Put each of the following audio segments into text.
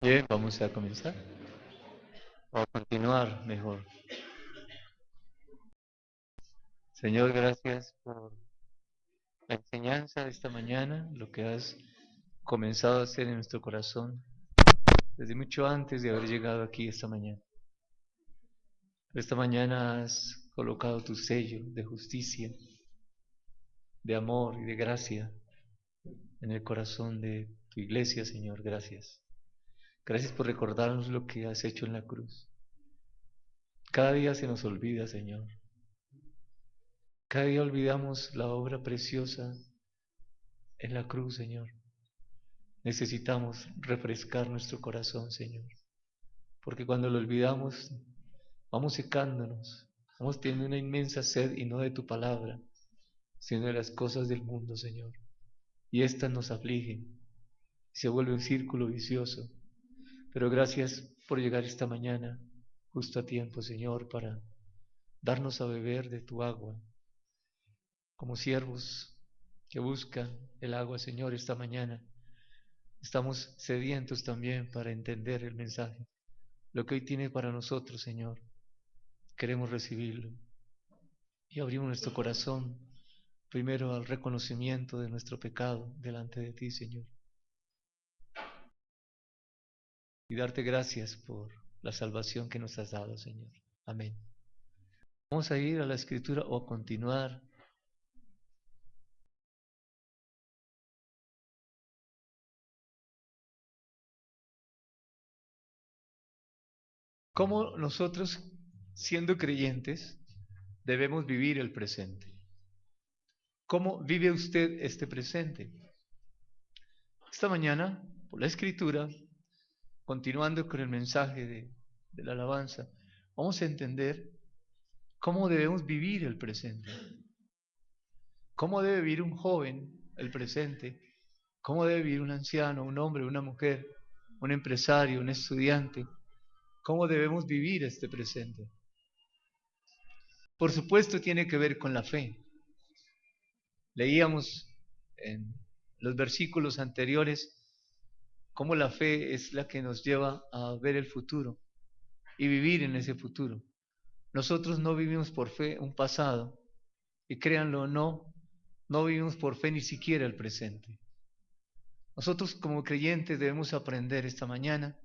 Bien, vamos a comenzar o a continuar mejor. Señor, gracias por la enseñanza de esta mañana, lo que has comenzado a hacer en nuestro corazón desde mucho antes de haber llegado aquí esta mañana. Esta mañana has colocado tu sello de justicia, de amor y de gracia en el corazón de tu iglesia, Señor. Gracias. Gracias por recordarnos lo que has hecho en la cruz. Cada día se nos olvida, Señor. Cada día olvidamos la obra preciosa en la cruz, Señor. Necesitamos refrescar nuestro corazón, Señor, porque cuando lo olvidamos, vamos secándonos, vamos teniendo una inmensa sed y no de tu palabra, sino de las cosas del mundo, Señor. Y éstas nos afligen, y se vuelve un círculo vicioso. Pero gracias por llegar esta mañana, justo a tiempo, Señor, para darnos a beber de tu agua, como siervos que buscan el agua, Señor, esta mañana. Estamos sedientos también para entender el mensaje, lo que hoy tiene para nosotros, Señor. Queremos recibirlo y abrimos nuestro corazón primero al reconocimiento de nuestro pecado delante de ti, Señor. Y darte gracias por la salvación que nos has dado, Señor. Amén. Vamos a ir a la escritura o a continuar. ¿Cómo nosotros, siendo creyentes, debemos vivir el presente? ¿Cómo vive usted este presente? Esta mañana, por la escritura, continuando con el mensaje de la alabanza, vamos a entender cómo debemos vivir el presente. ¿Cómo debe vivir un joven el presente? ¿Cómo debe vivir un anciano, un hombre, una mujer, un empresario, un estudiante? ¿Cómo debemos vivir este presente? Por supuesto tiene que ver con la fe. Leíamos en los versículos anteriores cómo la fe es la que nos lleva a ver el futuro y vivir en ese futuro. Nosotros no vivimos por fe un pasado, y créanlo o no, no vivimos por fe ni siquiera el presente. Nosotros como creyentes debemos aprender esta mañana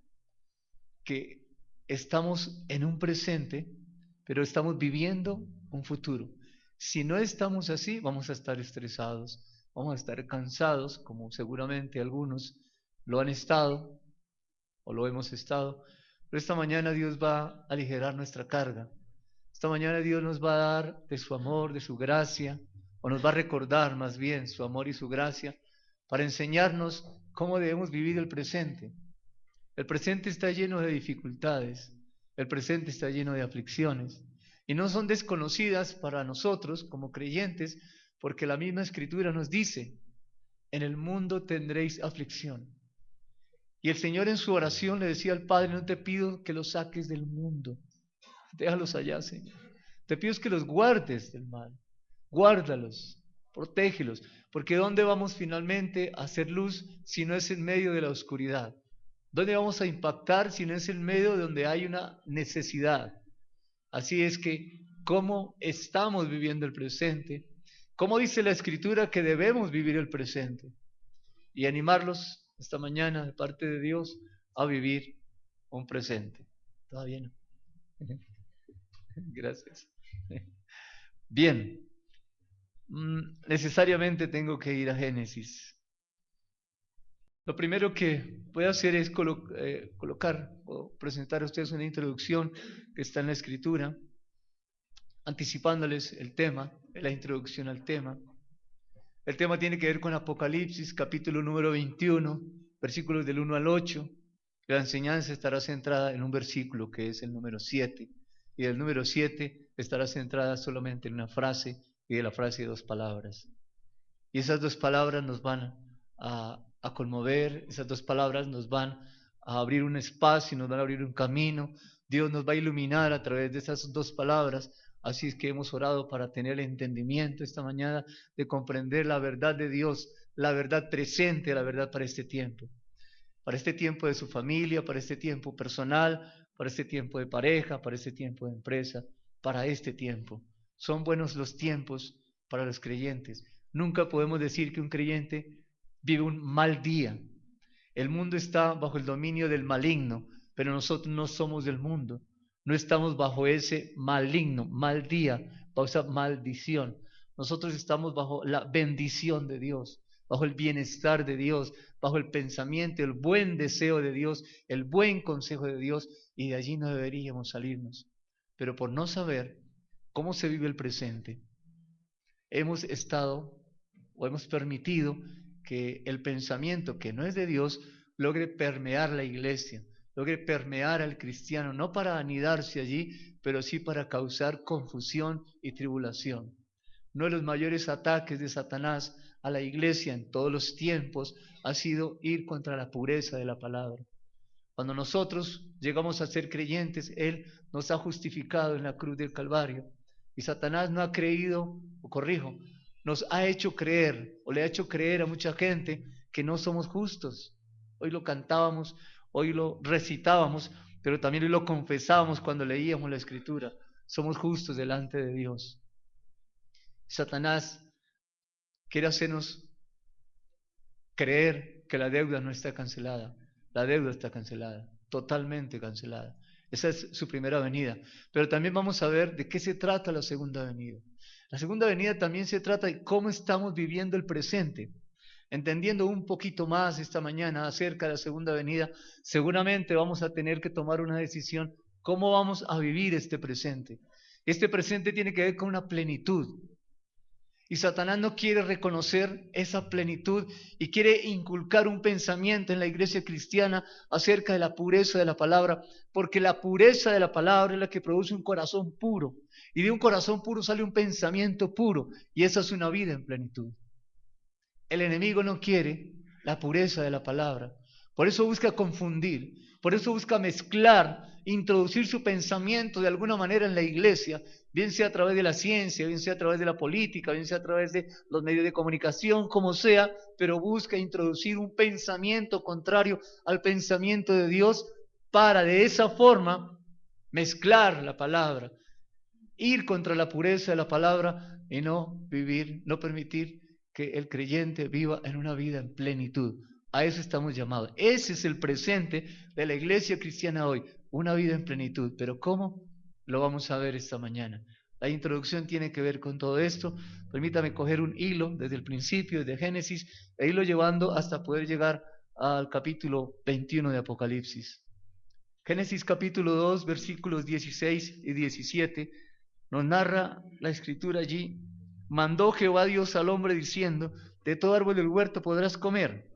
que estamos en un presente, pero estamos viviendo un futuro. Si no estamos así, vamos a estar estresados, vamos a estar cansados, como seguramente algunos lo han estado o lo hemos estado. Pero esta mañana Dios va a aligerar nuestra carga. Esta mañana Dios nos va a dar de su amor, de su gracia, o nos va a recordar más bien su amor y su gracia para enseñarnos cómo debemos vivir el presente. El presente está lleno de dificultades, el presente está lleno de aflicciones, y no son desconocidas para nosotros como creyentes, porque la misma Escritura nos dice, en el mundo tendréis aflicción. Y el Señor en su oración le decía al Padre, no te pido que los saques del mundo, déjalos allá, Señor. Te pido que los guardes del mal, guárdalos, protégelos, porque ¿dónde vamos finalmente a hacer luz si no es en medio de la oscuridad? ¿Dónde vamos a impactar si no es en medio de donde hay una necesidad? Así es que, ¿cómo estamos viviendo el presente? ¿Cómo dice la Escritura que debemos vivir el presente? Y animarlos esta mañana de parte de Dios a vivir un presente. ¿Todavía no? Gracias. Bien, necesariamente tengo que ir a Génesis. Lo primero que voy a hacer es colocar o presentar a ustedes una introducción que está en la Escritura, anticipándoles el tema, la introducción al tema. El tema tiene que ver con Apocalipsis, capítulo número 21, versículos del 1 al 8. La enseñanza estará centrada en un versículo que es el número 7, y el número 7 estará centrada solamente en una frase, y de la frase 2 palabras. Y esas 2 palabras nos van a conmover, esas 2 palabras nos van a abrir un espacio, nos van a abrir un camino. Dios nos va a iluminar a través de esas 2 palabras. Así es que hemos orado para tener el entendimiento esta mañana de comprender la verdad de Dios, la verdad presente, la verdad para este tiempo. para este tiempo de su familia, para este tiempo personal, para este tiempo de pareja, para este tiempo de empresa, para este tiempo. Son buenos los tiempos para los creyentes. Nunca podemos decir que un creyente vive un mal día. El mundo está bajo el dominio del maligno, pero nosotros no somos del mundo. No estamos bajo ese maligno, mal día, bajo esa maldición. Nosotros estamos bajo la bendición de Dios, bajo el bienestar de Dios, bajo el pensamiento, el buen deseo de Dios, el buen consejo de Dios, y de allí no deberíamos salirnos. Pero por no saber cómo se vive el presente, hemos estado o hemos permitido que el pensamiento que no es de Dios logre permear la iglesia, logre permear al cristiano, no para anidarse allí, pero sí para causar confusión y tribulación. Uno de los mayores ataques de Satanás a la iglesia en todos los tiempos ha sido ir contra la pureza de la palabra. Cuando nosotros llegamos a ser creyentes, Él nos ha justificado en la cruz del Calvario. Y Satanás no ha creído, o corrijo, nos ha hecho creer, o le ha hecho creer a mucha gente que no somos justos. Hoy lo cantábamos, hoy lo recitábamos, pero también hoy lo confesábamos cuando leíamos la Escritura. Somos justos delante de Dios. Satanás quiere hacernos creer que la deuda no está cancelada. La deuda está cancelada, totalmente cancelada. Esa es su primera venida. Pero también vamos a ver de qué se trata la segunda venida. La segunda venida también se trata de cómo estamos viviendo el presente. Entendiendo un poquito más esta mañana acerca de la segunda venida, seguramente vamos a tener que tomar una decisión, cómo vamos a vivir este presente. Este presente tiene que ver con una plenitud. Y Satanás no quiere reconocer esa plenitud y quiere inculcar un pensamiento en la iglesia cristiana acerca de la pureza de la palabra, porque la pureza de la palabra es la que produce un corazón puro. Y de un corazón puro sale un pensamiento puro, y esa es una vida en plenitud. El enemigo no quiere la pureza de la palabra, por eso busca confundir, por eso busca mezclar, introducir su pensamiento de alguna manera en la iglesia, bien sea a través de la ciencia, bien sea a través de la política, bien sea a través de los medios de comunicación, como sea, pero busca introducir un pensamiento contrario al pensamiento de Dios para de esa forma mezclar la palabra, ir contra la pureza de la palabra y no vivir, no permitir que el creyente viva en una vida en plenitud. A eso estamos llamados. Ese es el presente de la iglesia cristiana hoy, una vida en plenitud. Pero ¿cómo? Lo vamos a ver esta mañana. La introducción tiene que ver con todo esto. Permítame coger un hilo desde el principio, desde Génesis, e irlo llevando hasta poder llegar al capítulo 21 de Apocalipsis. Génesis capítulo 2, versículos 16 y 17, nos narra la escritura allí. Mandó Jehová Dios al hombre diciendo, de todo árbol del huerto podrás comer,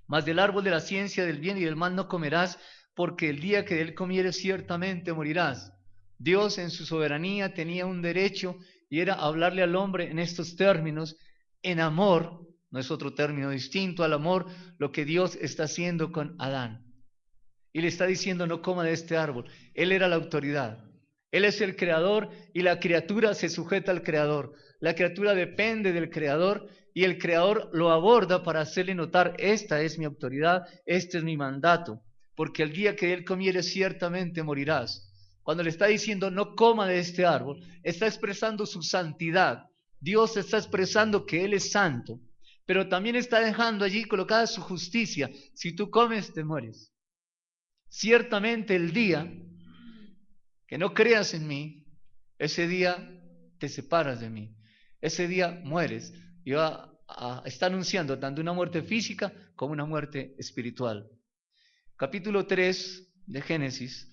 mas del árbol de la ciencia del bien y del mal no comerás, porque el día que de él comieres ciertamente morirás. Dios en su soberanía tenía un derecho y era hablarle al hombre en estos términos, en amor, no es otro término distinto al amor, lo que Dios está haciendo con Adán. Y le está diciendo, no coma de este árbol. Él era la autoridad. Él es el creador y la criatura se sujeta al creador. La criatura depende del creador y el creador lo aborda para hacerle notar, esta es mi autoridad, este es mi mandato, porque el día que él comiere ciertamente morirás. Cuando le está diciendo no coma de este árbol, está expresando su santidad. Dios está expresando que él es santo, pero también está dejando allí colocada su justicia. Si tú comes, te mueres. Ciertamente el día que no creas en mí, ese día te separas de mí, ese día mueres. Y está anunciando tanto una muerte física como una muerte espiritual. Capítulo 3 de Génesis.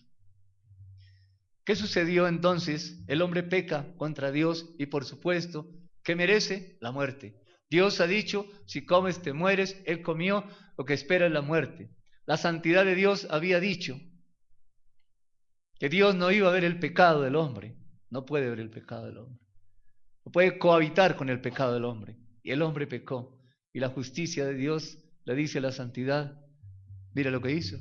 ¿Qué sucedió entonces? El hombre peca contra Dios y por supuesto, ¿qué merece? La muerte. Dios ha dicho, si comes te mueres. Él comió, lo que espera es la muerte. La santidad de Dios había dicho que Dios no iba a ver el pecado del hombre. No puede ver el pecado del hombre. No puede cohabitar con el pecado del hombre. Y el hombre pecó. Y la justicia de Dios le dice a la santidad, mira lo que hizo.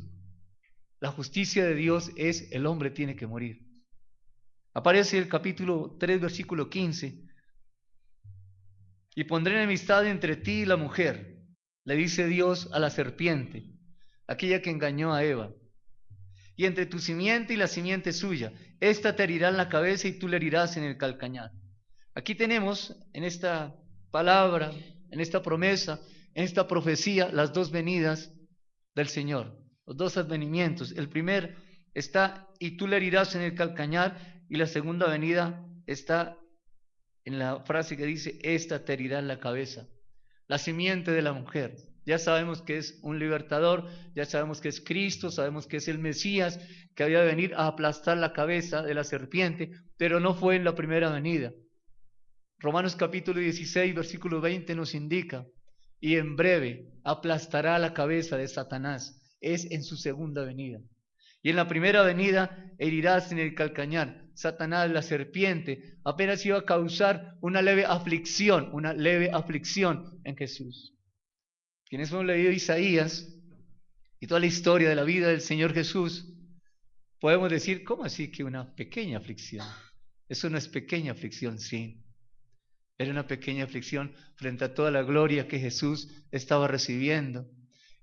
La justicia de Dios es el hombre tiene que morir. Aparece el capítulo 3, versículo 15. Y pondré enemistad entre ti y la mujer, le dice Dios a la serpiente. aquella que engañó a Eva. Y entre tu simiente y la simiente suya, esta te herirá en la cabeza y tú le herirás en el calcañar. Aquí tenemos en esta palabra, en esta promesa, en esta profecía, las dos venidas del Señor, los dos advenimientos. El primer está, y tú le herirás en el calcañar, y la segunda venida está en la frase que dice, esta te herirá en la cabeza. La simiente de la mujer. Ya sabemos que es un libertador, ya sabemos que es Cristo, sabemos que es el Mesías, que había de venir a aplastar la cabeza de la serpiente, pero no fue en la primera venida. Romanos capítulo 16, versículo 20 nos indica, y en breve aplastará la cabeza de Satanás. Es en su segunda venida. Y en la primera venida herirás en el calcañar. Satanás, la serpiente, apenas iba a causar una leve aflicción en Jesús. Quienes hemos leído Isaías y toda la historia de la vida del Señor Jesús, podemos decir, ¿cómo así que una pequeña aflicción? Eso no es pequeña aflicción, sí. Era una pequeña aflicción frente a toda la gloria que Jesús estaba recibiendo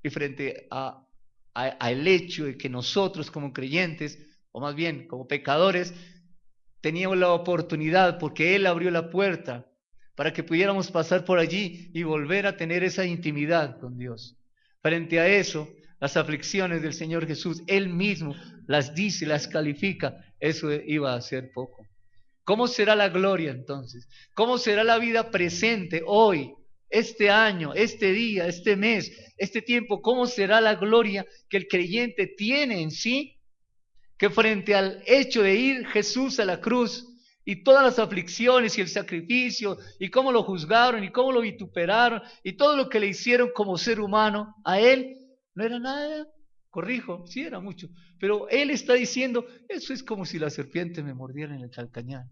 y frente al hecho de que nosotros como creyentes, o más bien como pecadores, teníamos la oportunidad, porque Él abrió la puerta para que pudiéramos pasar por allí y volver a tener esa intimidad con Dios. Frente a eso, las aflicciones del Señor Jesús, Él mismo las dice, las califica, eso iba a ser poco. ¿Cómo será la gloria entonces? ¿Cómo será la vida presente hoy, este año, este día, este mes, este tiempo? ¿Cómo será la gloria que el creyente tiene en sí? Que frente al hecho de ir Jesús a la cruz y todas las aflicciones y el sacrificio y cómo lo juzgaron y cómo lo vituperaron y todo lo que le hicieron como ser humano, a él no era nada. Corrijo, sí era mucho, pero él está diciendo, eso es como si la serpiente me mordiera en el calcañar.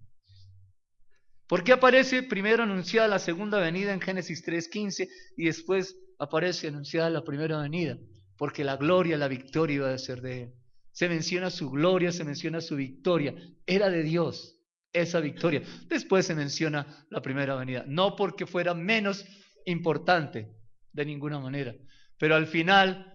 ¿Por qué aparece primero anunciada la segunda venida en Génesis 3:15 y después aparece anunciada la primera venida? Porque la gloria, la victoria iba a ser de él. Se menciona su gloria, se menciona su victoria. Era de Dios esa victoria. Después se menciona la primera venida. No porque fuera menos importante, de ninguna manera. Pero al final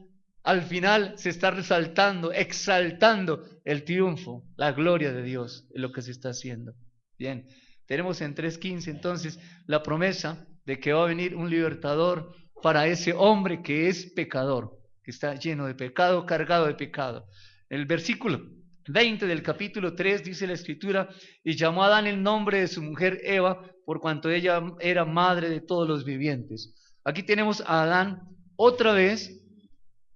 se está resaltando, exaltando el triunfo, la gloria de Dios, en lo que se está haciendo. Bien, tenemos en 3:15 entonces la promesa de que va a venir un libertador para ese hombre que es pecador, que está lleno de pecado, cargado de pecado. El versículo 20 del capítulo 3 dice la escritura, y llamó a Adán el nombre de su mujer Eva, por cuanto ella era madre de todos los vivientes. Aquí tenemos a Adán otra vez,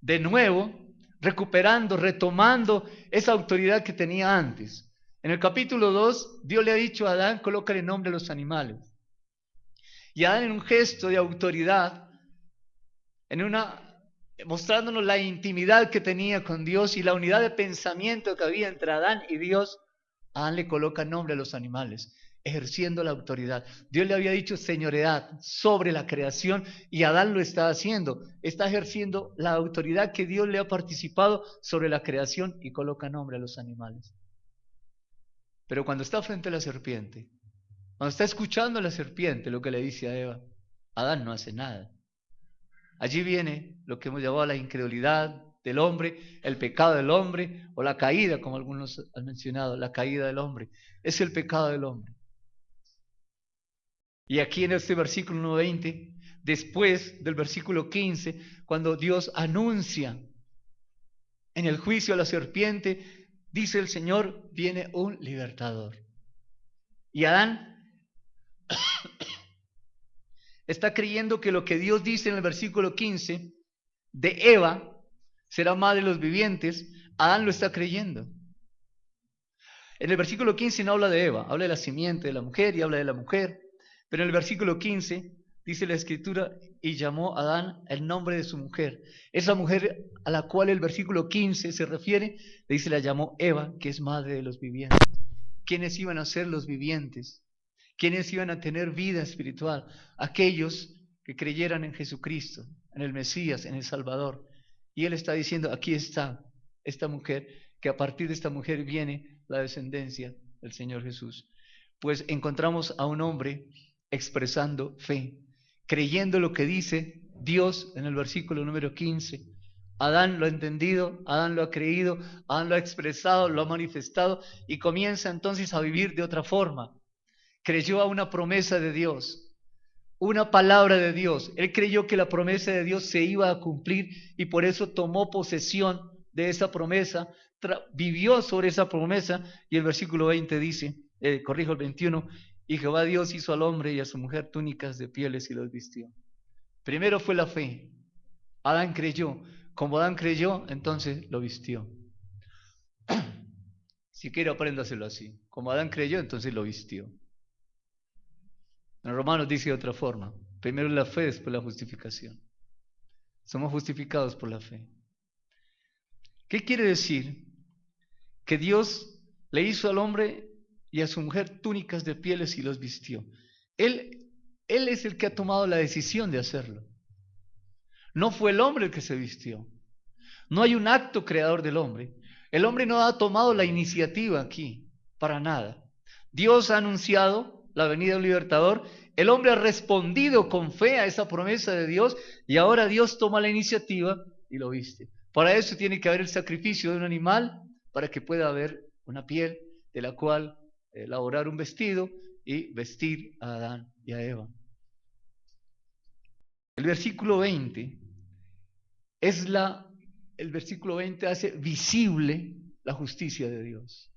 de nuevo, recuperando, retomando esa autoridad que tenía antes. En el capítulo 2, Dios le ha dicho a Adán, colócale nombre a los animales. Y Adán, en un gesto de autoridad, mostrándonos la intimidad que tenía con Dios y la unidad de pensamiento que había entre Adán y Dios, Adán le coloca nombre a los animales, ejerciendo la autoridad. Dios le había dicho señoread sobre la creación y Adán lo está haciendo. Está ejerciendo la autoridad que Dios le ha participado sobre la creación y coloca nombre a los animales. Pero cuando está frente a la serpiente, cuando está escuchando a la serpiente lo que le dice a Eva, Adán no hace nada. Allí viene lo que hemos llamado la incredulidad del hombre, el pecado del hombre, o la caída, como algunos han mencionado, la caída del hombre. Es el pecado del hombre. Y aquí en este versículo 20, después del versículo 15, cuando Dios anuncia en el juicio a la serpiente, dice el Señor, viene un libertador. Y Adán está creyendo que lo que Dios dice en el versículo 15 de Eva será madre de los vivientes. Adán lo está creyendo. En el versículo 15 no habla de Eva, habla de la simiente de la mujer y habla de la mujer. Pero en el versículo 15 dice la escritura, y llamó a Adán el nombre de su mujer. Esa mujer a la cual el versículo 15 se refiere, le dice, la llamó Eva, que es madre de los vivientes. ¿Quiénes iban a ser los vivientes? ¿Quiénes iban a tener vida espiritual? Aquellos que creyeran en Jesucristo, en el Mesías, en el Salvador. Y Él está diciendo, aquí está esta mujer, que a partir de esta mujer viene la descendencia del Señor Jesús. Pues encontramos a un hombre expresando fe, creyendo lo que dice Dios en el versículo número 15. Adán lo ha entendido, Adán lo ha creído, Adán lo ha expresado, lo ha manifestado y comienza entonces a vivir de otra forma. Creyó a una promesa de Dios, una palabra de Dios. Él creyó que la promesa de Dios se iba a cumplir y por eso tomó posesión de esa promesa, vivió sobre esa promesa y el versículo 20 dice, corrijo el 21, y Jehová Dios hizo al hombre y a su mujer túnicas de pieles y los vistió. Primero fue la fe. Adán creyó. Como Adán creyó, entonces lo vistió. Si quiere, apréndaselo así. Como Adán creyó, entonces lo vistió. En Romanos dice de otra forma. Primero la fe, después la justificación. Somos justificados por la fe. ¿Qué quiere decir? Que Dios le hizo al hombre y a su mujer túnicas de pieles y los vistió. Él es el que ha tomado la decisión de hacerlo. No fue el hombre el que se vistió. No hay un acto creador del hombre. El hombre no ha tomado la iniciativa aquí, para nada. Dios ha anunciado la venida de un libertador. El hombre ha respondido con fe a esa promesa de Dios y ahora Dios toma la iniciativa y lo viste. Para eso tiene que haber el sacrificio de un animal para que pueda haber una piel de la cual elaborar un vestido y vestir a Adán y a Eva. El versículo 20 el versículo 20 hace visible la justicia de Dios.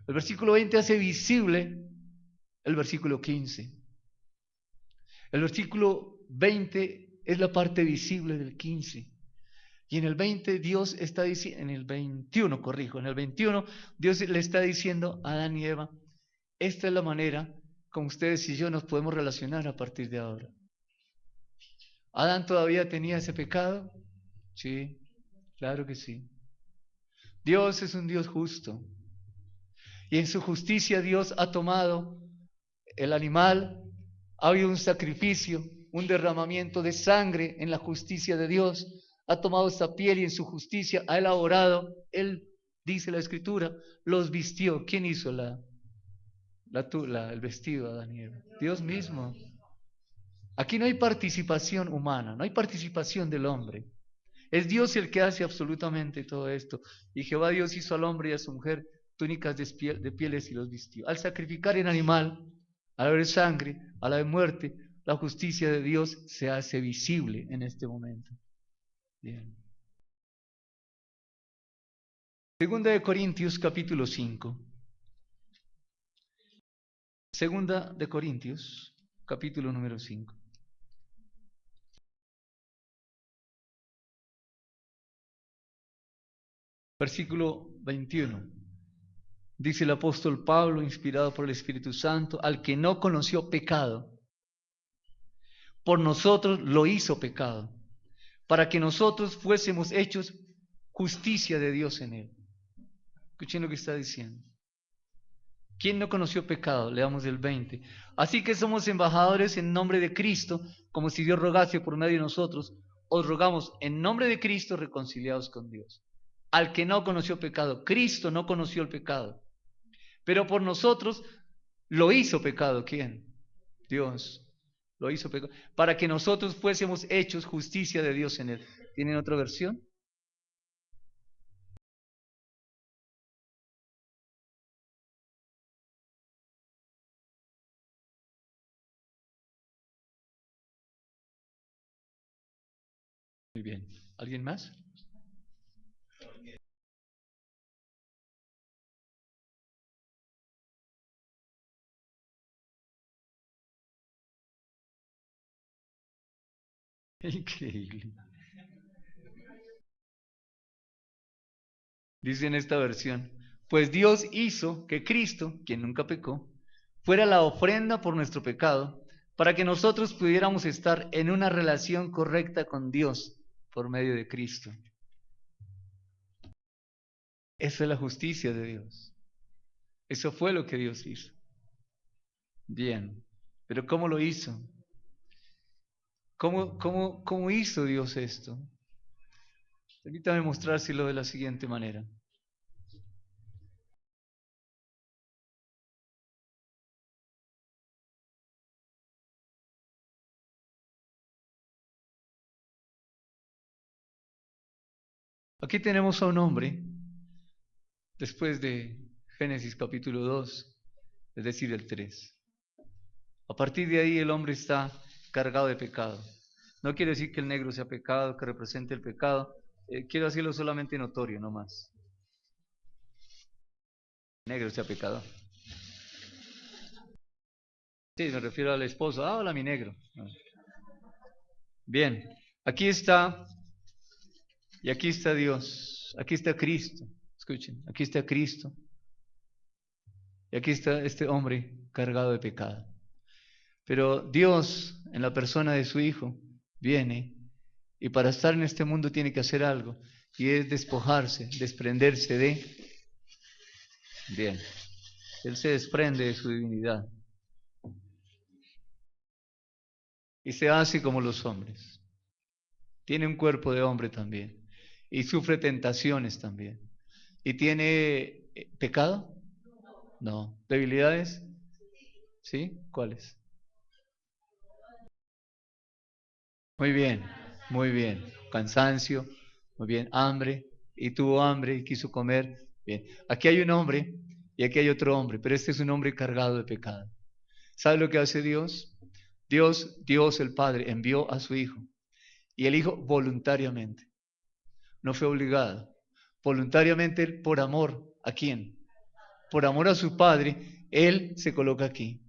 El versículo 20 hace visible el versículo 15. El versículo 20 es la parte visible del 15. Y en el 20 Dios está diciendo, en el 21, corrijo, en el 21 Dios le está diciendo a Adán y Eva, esta es la manera como ustedes y yo nos podemos relacionar a partir de ahora. ¿Adán todavía tenía ese pecado? Sí, claro que sí. Dios es un Dios justo. Y en su justicia Dios ha tomado el animal, ha habido un sacrificio, un derramamiento de sangre en la justicia de Dios, ha tomado esa piel y en su justicia ha elaborado, Él dice la Escritura, los vistió. ¿Quién hizo el vestido a Adán y Eva? Dios mismo. Aquí no hay participación humana, no hay participación del hombre. Es Dios el que hace absolutamente todo esto. Y Jehová Dios hizo al hombre y a su mujer túnicas de pieles y los vistió. Al sacrificar el animal, al haber sangre, al haber muerte, la justicia de Dios se hace visible en este momento. Bien. Segunda de Corintios capítulo 5. Segunda de Corintios capítulo número 5. Versículo 21. Dice el apóstol Pablo, inspirado por el Espíritu Santo, al que no conoció pecado, por nosotros lo hizo pecado, para que nosotros fuésemos hechos justicia de Dios en él. Escuchen lo que está diciendo. ¿Quién no conoció pecado? Leamos el 20. Así que somos embajadores en nombre de Cristo, como si Dios rogase por medio de nosotros. Os rogamos en nombre de Cristo reconciliados con Dios. Al que no conoció pecado, Cristo no conoció el pecado. Pero por nosotros lo hizo pecado. ¿Quién? Dios. Lo hizo pecado. Para que nosotros fuésemos hechos justicia de Dios en él. ¿Tienen otra versión? Muy bien. ¿Alguien más? Increíble. Dice en esta versión, pues Dios hizo que Cristo, quien nunca pecó, fuera la ofrenda por nuestro pecado, para que nosotros pudiéramos estar en una relación correcta con Dios por medio de Cristo. Esa es la justicia de Dios. Eso fue lo que Dios hizo. Bien, pero ¿cómo lo hizo? ¿Cómo hizo Dios esto? Permítame mostrárselo de la siguiente manera. Aquí tenemos a un hombre, después de Génesis capítulo 2, es decir, el 3. A partir de ahí el hombre está cargado de pecado. No quiere decir que el negro sea pecado, que represente el pecado. Quiero hacerlo solamente notorio, no más. Negro sea pecado. Sí, me refiero al esposo. Ah, hola, mi negro. Bien, aquí está, y aquí está Dios. Aquí está Cristo. Escuchen, aquí está Cristo. Y aquí está este hombre cargado de pecado. Pero Dios, en la persona de su Hijo, viene y para estar en este mundo tiene que hacer algo. Y es despojarse, desprenderse de... Bien, Él se desprende de su divinidad y se hace como los hombres. Tiene un cuerpo de hombre también y sufre tentaciones también. ¿Y tiene pecado? No. ¿Debilidades? ¿Sí? ¿Cuáles? Muy bien, muy bien. Cansancio, muy bien. Hambre, y tuvo hambre y quiso comer. Bien. Aquí hay un hombre y aquí hay otro hombre, pero este es un hombre cargado de pecado. ¿Sabe lo que hace Dios? Dios el Padre envió a su Hijo y el Hijo voluntariamente, no fue obligado, voluntariamente por amor. ¿A quién? Por amor a su Padre, Él se coloca aquí.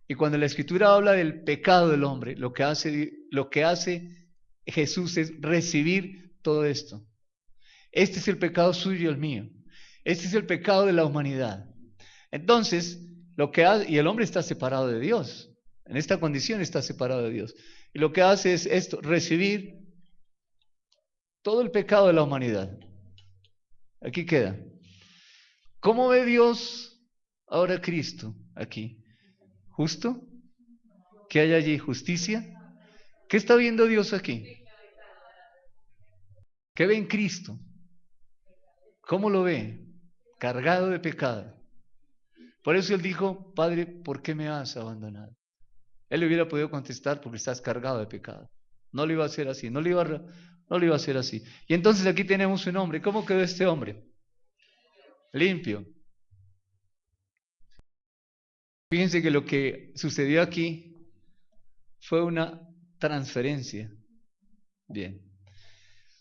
Y cuando la Escritura habla del pecado del hombre, lo que hace Jesús es recibir todo esto. Este es el pecado suyo y el mío. Este es el pecado de la humanidad. Entonces, y el hombre está separado de Dios. En esta condición está separado de Dios. Y lo que hace es esto, recibir todo el pecado de la humanidad. Aquí queda. ¿Cómo ve Dios ahora a Cristo aquí? ¿Justo? ¿Qué hay allí? ¿Justicia? ¿Qué está viendo Dios aquí? ¿Qué ve en Cristo? ¿Cómo lo ve? Cargado de pecado. Por eso él dijo, Padre, ¿por qué me has abandonado? Él le hubiera podido contestar porque estás cargado de pecado. No lo iba a hacer así, no lo iba a hacer así. Y entonces aquí tenemos un hombre. ¿Cómo quedó este hombre? Limpio. Fíjense que lo que sucedió aquí fue una transferencia. Bien.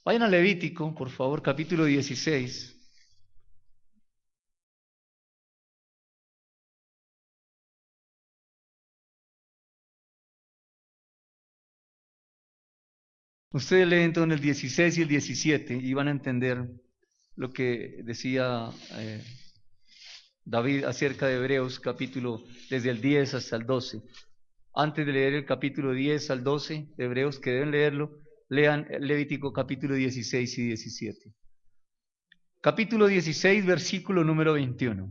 Vayan a Levítico, por favor, capítulo 16. Ustedes leen entonces el 16 y el 17 y van a entender lo que decía David acerca de Hebreos capítulo desde el 10 hasta el 12. Antes de leer el capítulo 10 al 12 de Hebreos, que deben leerlo, lean Levítico capítulo 16 y 17. Capítulo 16, versículo número 21.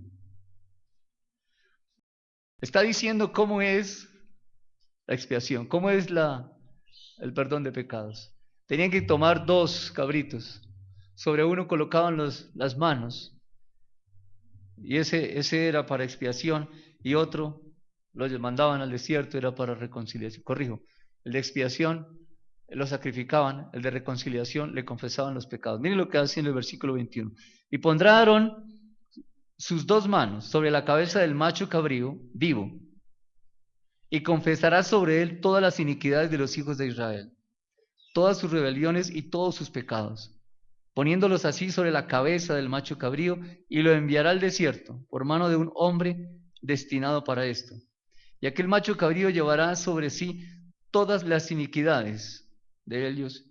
Está diciendo cómo es la expiación, cómo es el perdón de pecados. Tenían que tomar dos cabritos, sobre uno colocaban las manos, y ese era para expiación, y otro los mandaban al desierto, era para reconciliación. Corrijo, el de expiación lo sacrificaban, el de reconciliación le confesaban los pecados. Miren lo que hace en el versículo 21. Y pondrán sus dos manos sobre la cabeza del macho cabrío vivo, y confesará sobre él todas las iniquidades de los hijos de Israel, todas sus rebeliones y todos sus pecados, poniéndolos así sobre la cabeza del macho cabrío, y lo enviará al desierto por mano de un hombre destinado para esto. Y aquel macho cabrío llevará sobre sí todas las iniquidades de ellos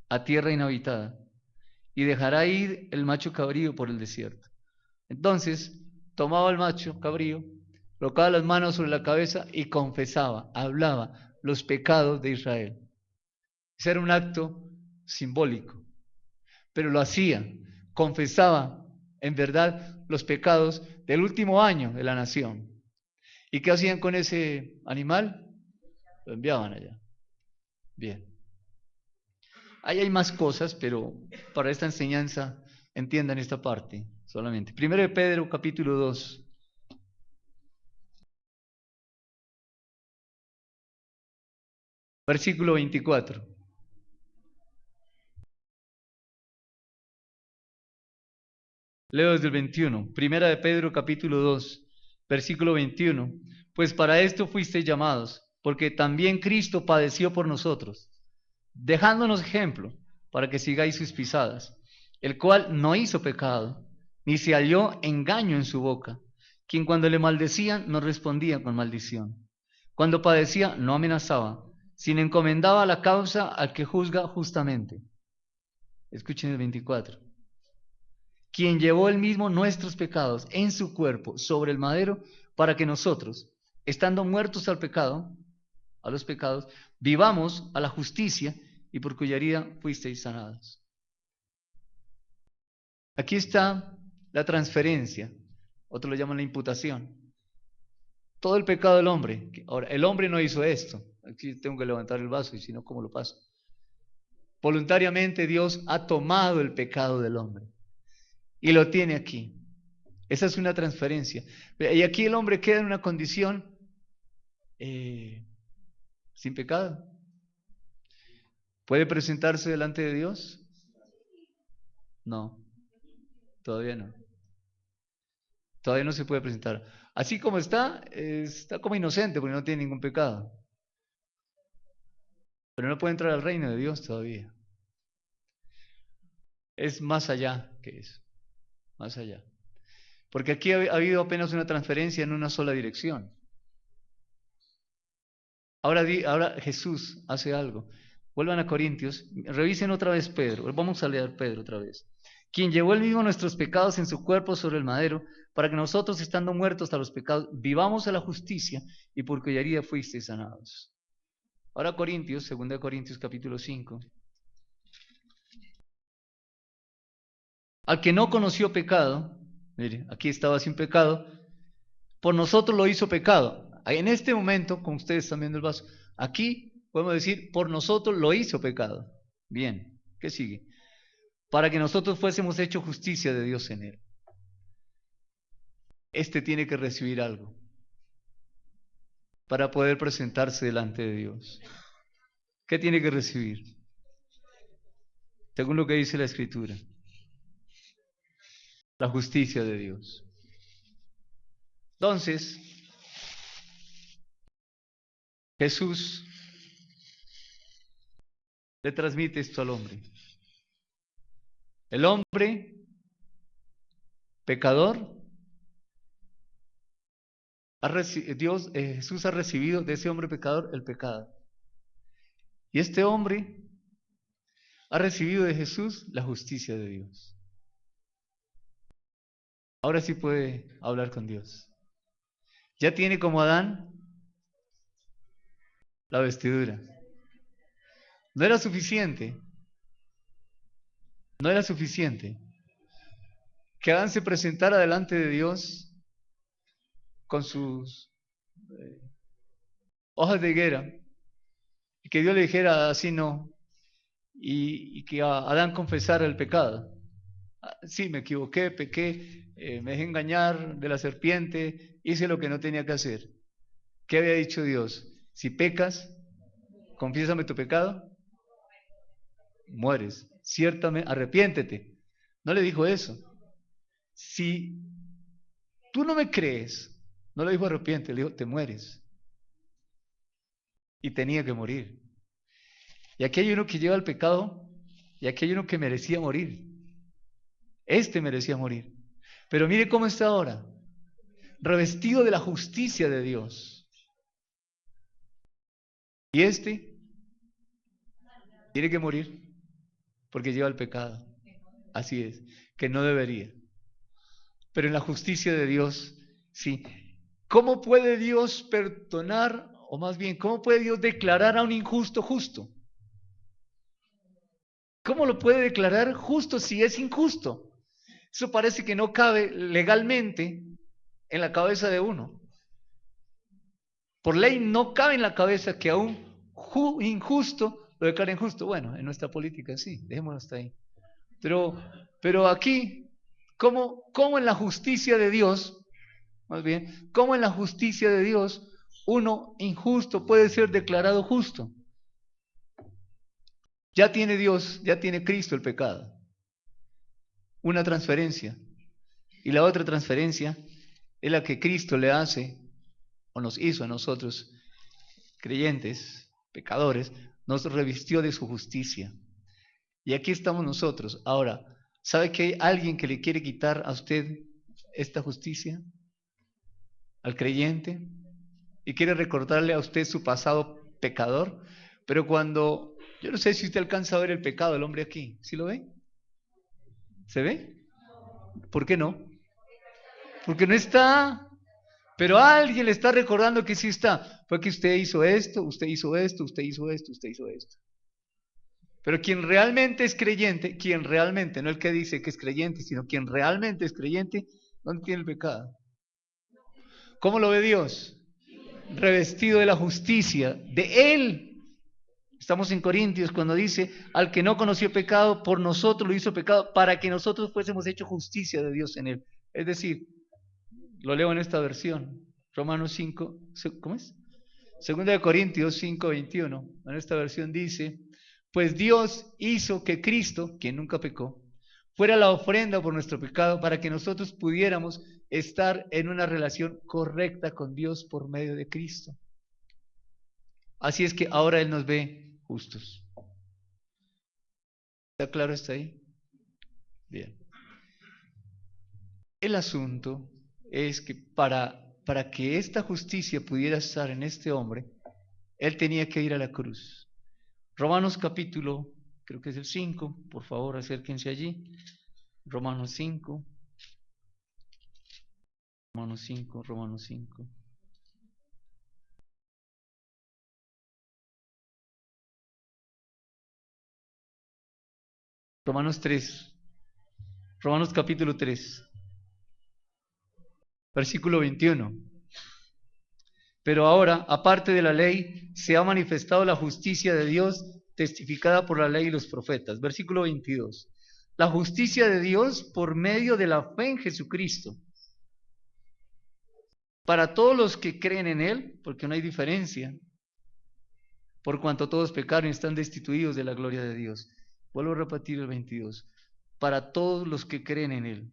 a tierra inhabitada, y dejará ir el macho cabrío por el desierto. Entonces tomaba el macho cabrío, colocaba las manos sobre la cabeza y confesaba, hablaba los pecados de Israel. Ese era un acto simbólico, pero lo hacía, confesaba en verdad los pecados del último año de la nación. ¿Y qué hacían con ese animal? Lo enviaban allá. Bien. Ahí hay más cosas, pero para esta enseñanza entiendan esta parte solamente. Primero de Pedro, capítulo 2, versículo 24. Leo desde el 21. Primera de Pedro, capítulo 2, versículo 21. Pues para esto fuisteis llamados, porque también Cristo padeció por nosotros, dejándonos ejemplo para que sigáis sus pisadas, el cual no hizo pecado, ni se halló engaño en su boca, quien cuando le maldecían no respondía con maldición. Cuando padecía no amenazaba, sino encomendaba la causa al que juzga justamente. Escuchen el 24. Quien llevó él mismo nuestros pecados en su cuerpo sobre el madero, para que nosotros, estando muertos al pecado, a los pecados, vivamos a la justicia, y por cuya herida fuisteis sanados. Aquí está la transferencia, otros lo llaman la imputación. Todo el pecado del hombre. Ahora, el hombre no hizo esto. Aquí tengo que levantar el vaso y si no, ¿cómo lo paso? Voluntariamente Dios ha tomado el pecado del hombre y lo tiene aquí. Esa es una transferencia. Y aquí el hombre queda en una condición sin pecado. ¿Puede presentarse delante de Dios? No, todavía no. Todavía no se puede presentar. Así como está como inocente porque no tiene ningún pecado. Pero no puede entrar al reino de Dios todavía. Es más allá que eso. Más allá. Porque aquí ha habido apenas una transferencia en una sola dirección. Ahora Jesús hace algo. Vuelvan a Corintios, revisen otra vez Pedro. Vamos a leer Pedro otra vez. Quien llevó él mismo nuestros pecados en su cuerpo sobre el madero, para que nosotros, estando muertos a los pecados, vivamos a la justicia, y por cuya herida fuisteis sanados. Ahora Corintios, 2 Corintios capítulo 5. Al que no conoció pecado, mire, aquí estaba sin pecado, por nosotros lo hizo pecado. En este momento, como ustedes están viendo el vaso, aquí podemos decir, por nosotros lo hizo pecado. Bien, ¿qué sigue? Para que nosotros fuésemos hecho justicia de Dios en él. Este tiene que recibir algo para poder presentarse delante de Dios. ¿Qué tiene que recibir? Según lo que dice la Escritura, la justicia de Dios. Entonces, Jesús le transmite esto al hombre. El hombre pecador, Jesús ha recibido de ese hombre pecador el pecado. Y este hombre ha recibido de Jesús la justicia de Dios. Ahora sí puede hablar con Dios. Ya tiene como Adán la vestidura. No era suficiente. No era suficiente que Adán se presentara delante de Dios con sus hojas de higuera y que Dios le dijera así no, y que Adán confesara el pecado. Sí, me equivoqué, pequé, me dejé engañar de la serpiente, hice lo que no tenía que hacer. ¿Qué había dicho Dios? Si pecas, confiésame tu pecado, mueres. Ciertamente, arrepiéntete. No le dijo eso. Si tú no me crees, no le dijo arrepiente, le dijo te mueres. Y tenía que morir. Y aquí hay uno que lleva el pecado y aquí hay uno que merecía morir. Este merecía morir. Pero mire cómo está ahora, revestido de la justicia de Dios. Y este tiene que morir porque lleva el pecado. Así es, que no debería. Pero en la justicia de Dios, sí. ¿Cómo puede Dios perdonar, o más bien, cómo puede Dios declarar a un injusto justo? ¿Cómo lo puede declarar justo si es injusto? Eso parece que no cabe legalmente en la cabeza de uno. Por ley no cabe en la cabeza que a un injusto lo declaren justo. Bueno, en nuestra política sí, dejémoslo hasta ahí. Pero aquí, ¿cómo en la justicia de Dios, más bien, cómo en la justicia de Dios uno injusto puede ser declarado justo? Ya tiene Dios, ya tiene Cristo el pecado. Una transferencia. Y la otra transferencia es la que Cristo le hace o nos hizo a nosotros, creyentes, pecadores, nos revistió de su justicia. Y aquí estamos nosotros. Ahora, ¿sabe que hay alguien que le quiere quitar a usted esta justicia? Al creyente. Y quiere recordarle a usted su pasado pecador. Pero cuando, yo no sé si usted alcanza a ver el pecado del hombre aquí. ¿Sí lo ve? ¿Se ve? ¿Por qué no? Porque no está. Pero alguien le está recordando que sí está. Fue que usted hizo esto, usted hizo esto, usted hizo esto, usted hizo esto. Pero quien realmente es creyente, quien realmente, no el que dice que es creyente, sino quien realmente es creyente, ¿dónde tiene el pecado? ¿Cómo lo ve Dios? Revestido de la justicia de Él. Estamos en Corintios cuando dice, al que no conoció pecado, por nosotros lo hizo pecado, para que nosotros fuésemos hecho justicia de Dios en Él. Es decir, lo leo en esta versión, Romanos 5, ¿cómo es? Segunda de Corintios 5:21, en esta versión dice, pues Dios hizo que Cristo, quien nunca pecó, fuera la ofrenda por nuestro pecado para que nosotros pudiéramos estar en una relación correcta con Dios por medio de Cristo. Así es que ahora Él nos ve justos. ¿Está claro hasta ahí? Bien. El asunto es que para que esta justicia pudiera estar en este hombre, Él tenía que ir a la cruz. Romanos capítulo, creo que es el 5, por favor acérquense allí. Romanos 5. Romanos 5, Romanos 5. Romanos 3. Romanos capítulo 3. Versículo 21. Pero ahora, aparte de la ley, se ha manifestado la justicia de Dios testificada por la ley y los profetas. Versículo 22. La justicia de Dios por medio de la fe en Jesucristo. Para todos los que creen en Él, porque no hay diferencia, por cuanto todos pecaron y están destituidos de la gloria de Dios. Vuelvo a repetir el 22. Para todos los que creen en Él.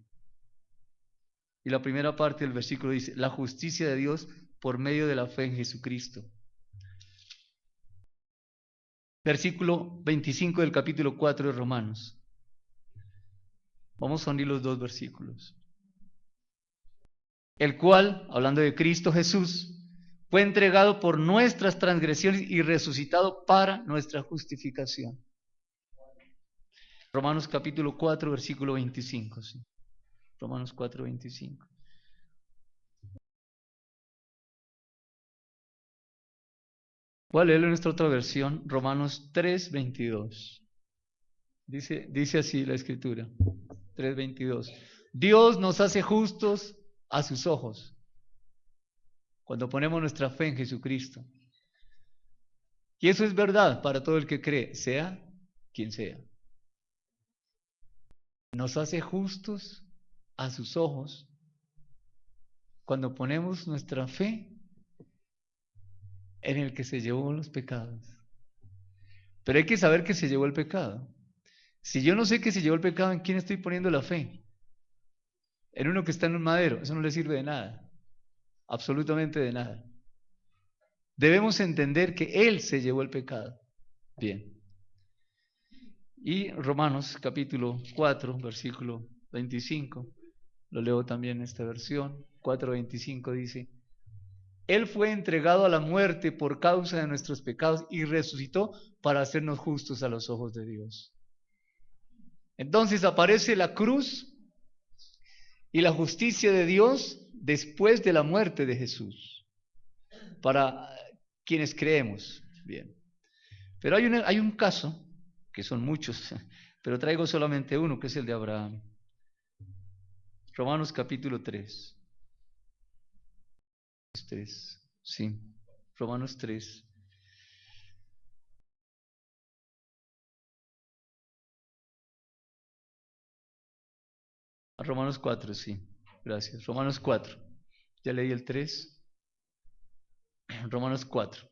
Y la primera parte del versículo dice, la justicia de Dios por medio de la fe en Jesucristo. Versículo 25 del capítulo 4 de Romanos. Vamos a unir los dos versículos. El cual, hablando de Cristo Jesús, fue entregado por nuestras transgresiones y resucitado para nuestra justificación. Romanos capítulo 4, versículo 25. ¿Sí? Romanos 4, 25. Voy a leerlo en nuestra otra versión, Romanos 3, 22. Dice así la escritura, 3, 22. Dios nos hace justos a sus ojos cuando ponemos nuestra fe en Jesucristo. Y eso es verdad para todo el que cree, sea quien sea. Nos hace justos a sus ojos cuando ponemos nuestra fe en el que se llevó los pecados. Pero hay que saber que se llevó el pecado. Si yo no sé que se llevó el pecado, ¿en quién estoy poniendo la fe? En uno que está en un madero. Eso no le sirve de nada. Absolutamente de nada. Debemos entender que Él se llevó el pecado. Bien. Y Romanos capítulo 4, versículo 25. Lo leo también en esta versión. 4:25 dice, Él fue entregado a la muerte por causa de nuestros pecados y resucitó para hacernos justos a los ojos de Dios. Entonces aparece la cruz y la justicia de Dios después de la muerte de Jesús. Para quienes creemos. Bien. Pero hay un caso, que son muchos, pero traigo solamente uno, que es el de Abraham. Romanos capítulo 3. 3, sí, Romanos 3. Romanos 4, sí, gracias. Romanos 4. Ya leí el 3. Romanos 4.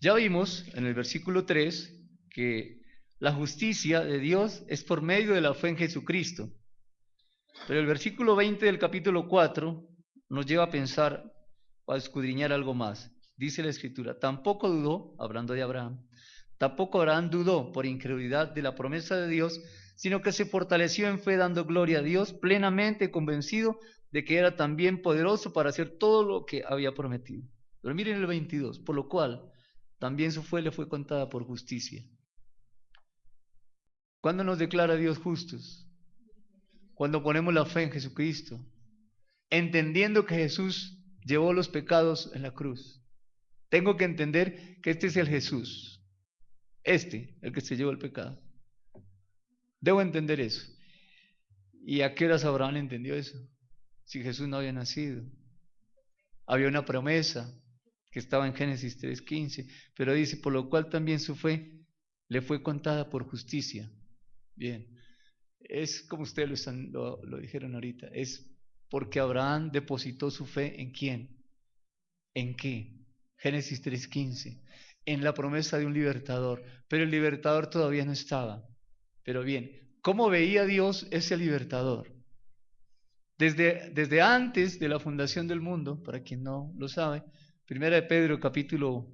Ya vimos en el versículo 3 que la justicia de Dios es por medio de la fe en Jesucristo. Pero el versículo 20 del capítulo 4 nos lleva a pensar o a escudriñar algo más. Dice la Escritura, tampoco dudó, hablando de Abraham, tampoco Abraham dudó por incredulidad de la promesa de Dios, sino que se fortaleció en fe dando gloria a Dios, plenamente convencido de que era también poderoso para hacer todo lo que había prometido. Pero miren el 22, por lo cual también su fe le fue contada por justicia. ¿Cuándo nos declara Dios justos? Cuando ponemos la fe en Jesucristo, entendiendo que Jesús llevó los pecados en la cruz. Tengo que entender que este es el Jesús, el que se llevó el pecado. Debo entender eso. ¿Y a qué horas Abraham entendió eso? Si Jesús no había nacido. Había una promesa que estaba en Génesis 3:15, pero dice, por lo cual también su fe le fue contada por justicia. Bien, es como ustedes lo dijeron ahorita, es porque Abraham depositó su fe ¿en quién? ¿En qué? Génesis 3:15, en la promesa de un libertador, pero el libertador todavía no estaba. Pero bien, ¿cómo veía Dios ese libertador? Desde antes de la fundación del mundo, para quien no lo sabe, Primera de Pedro capítulo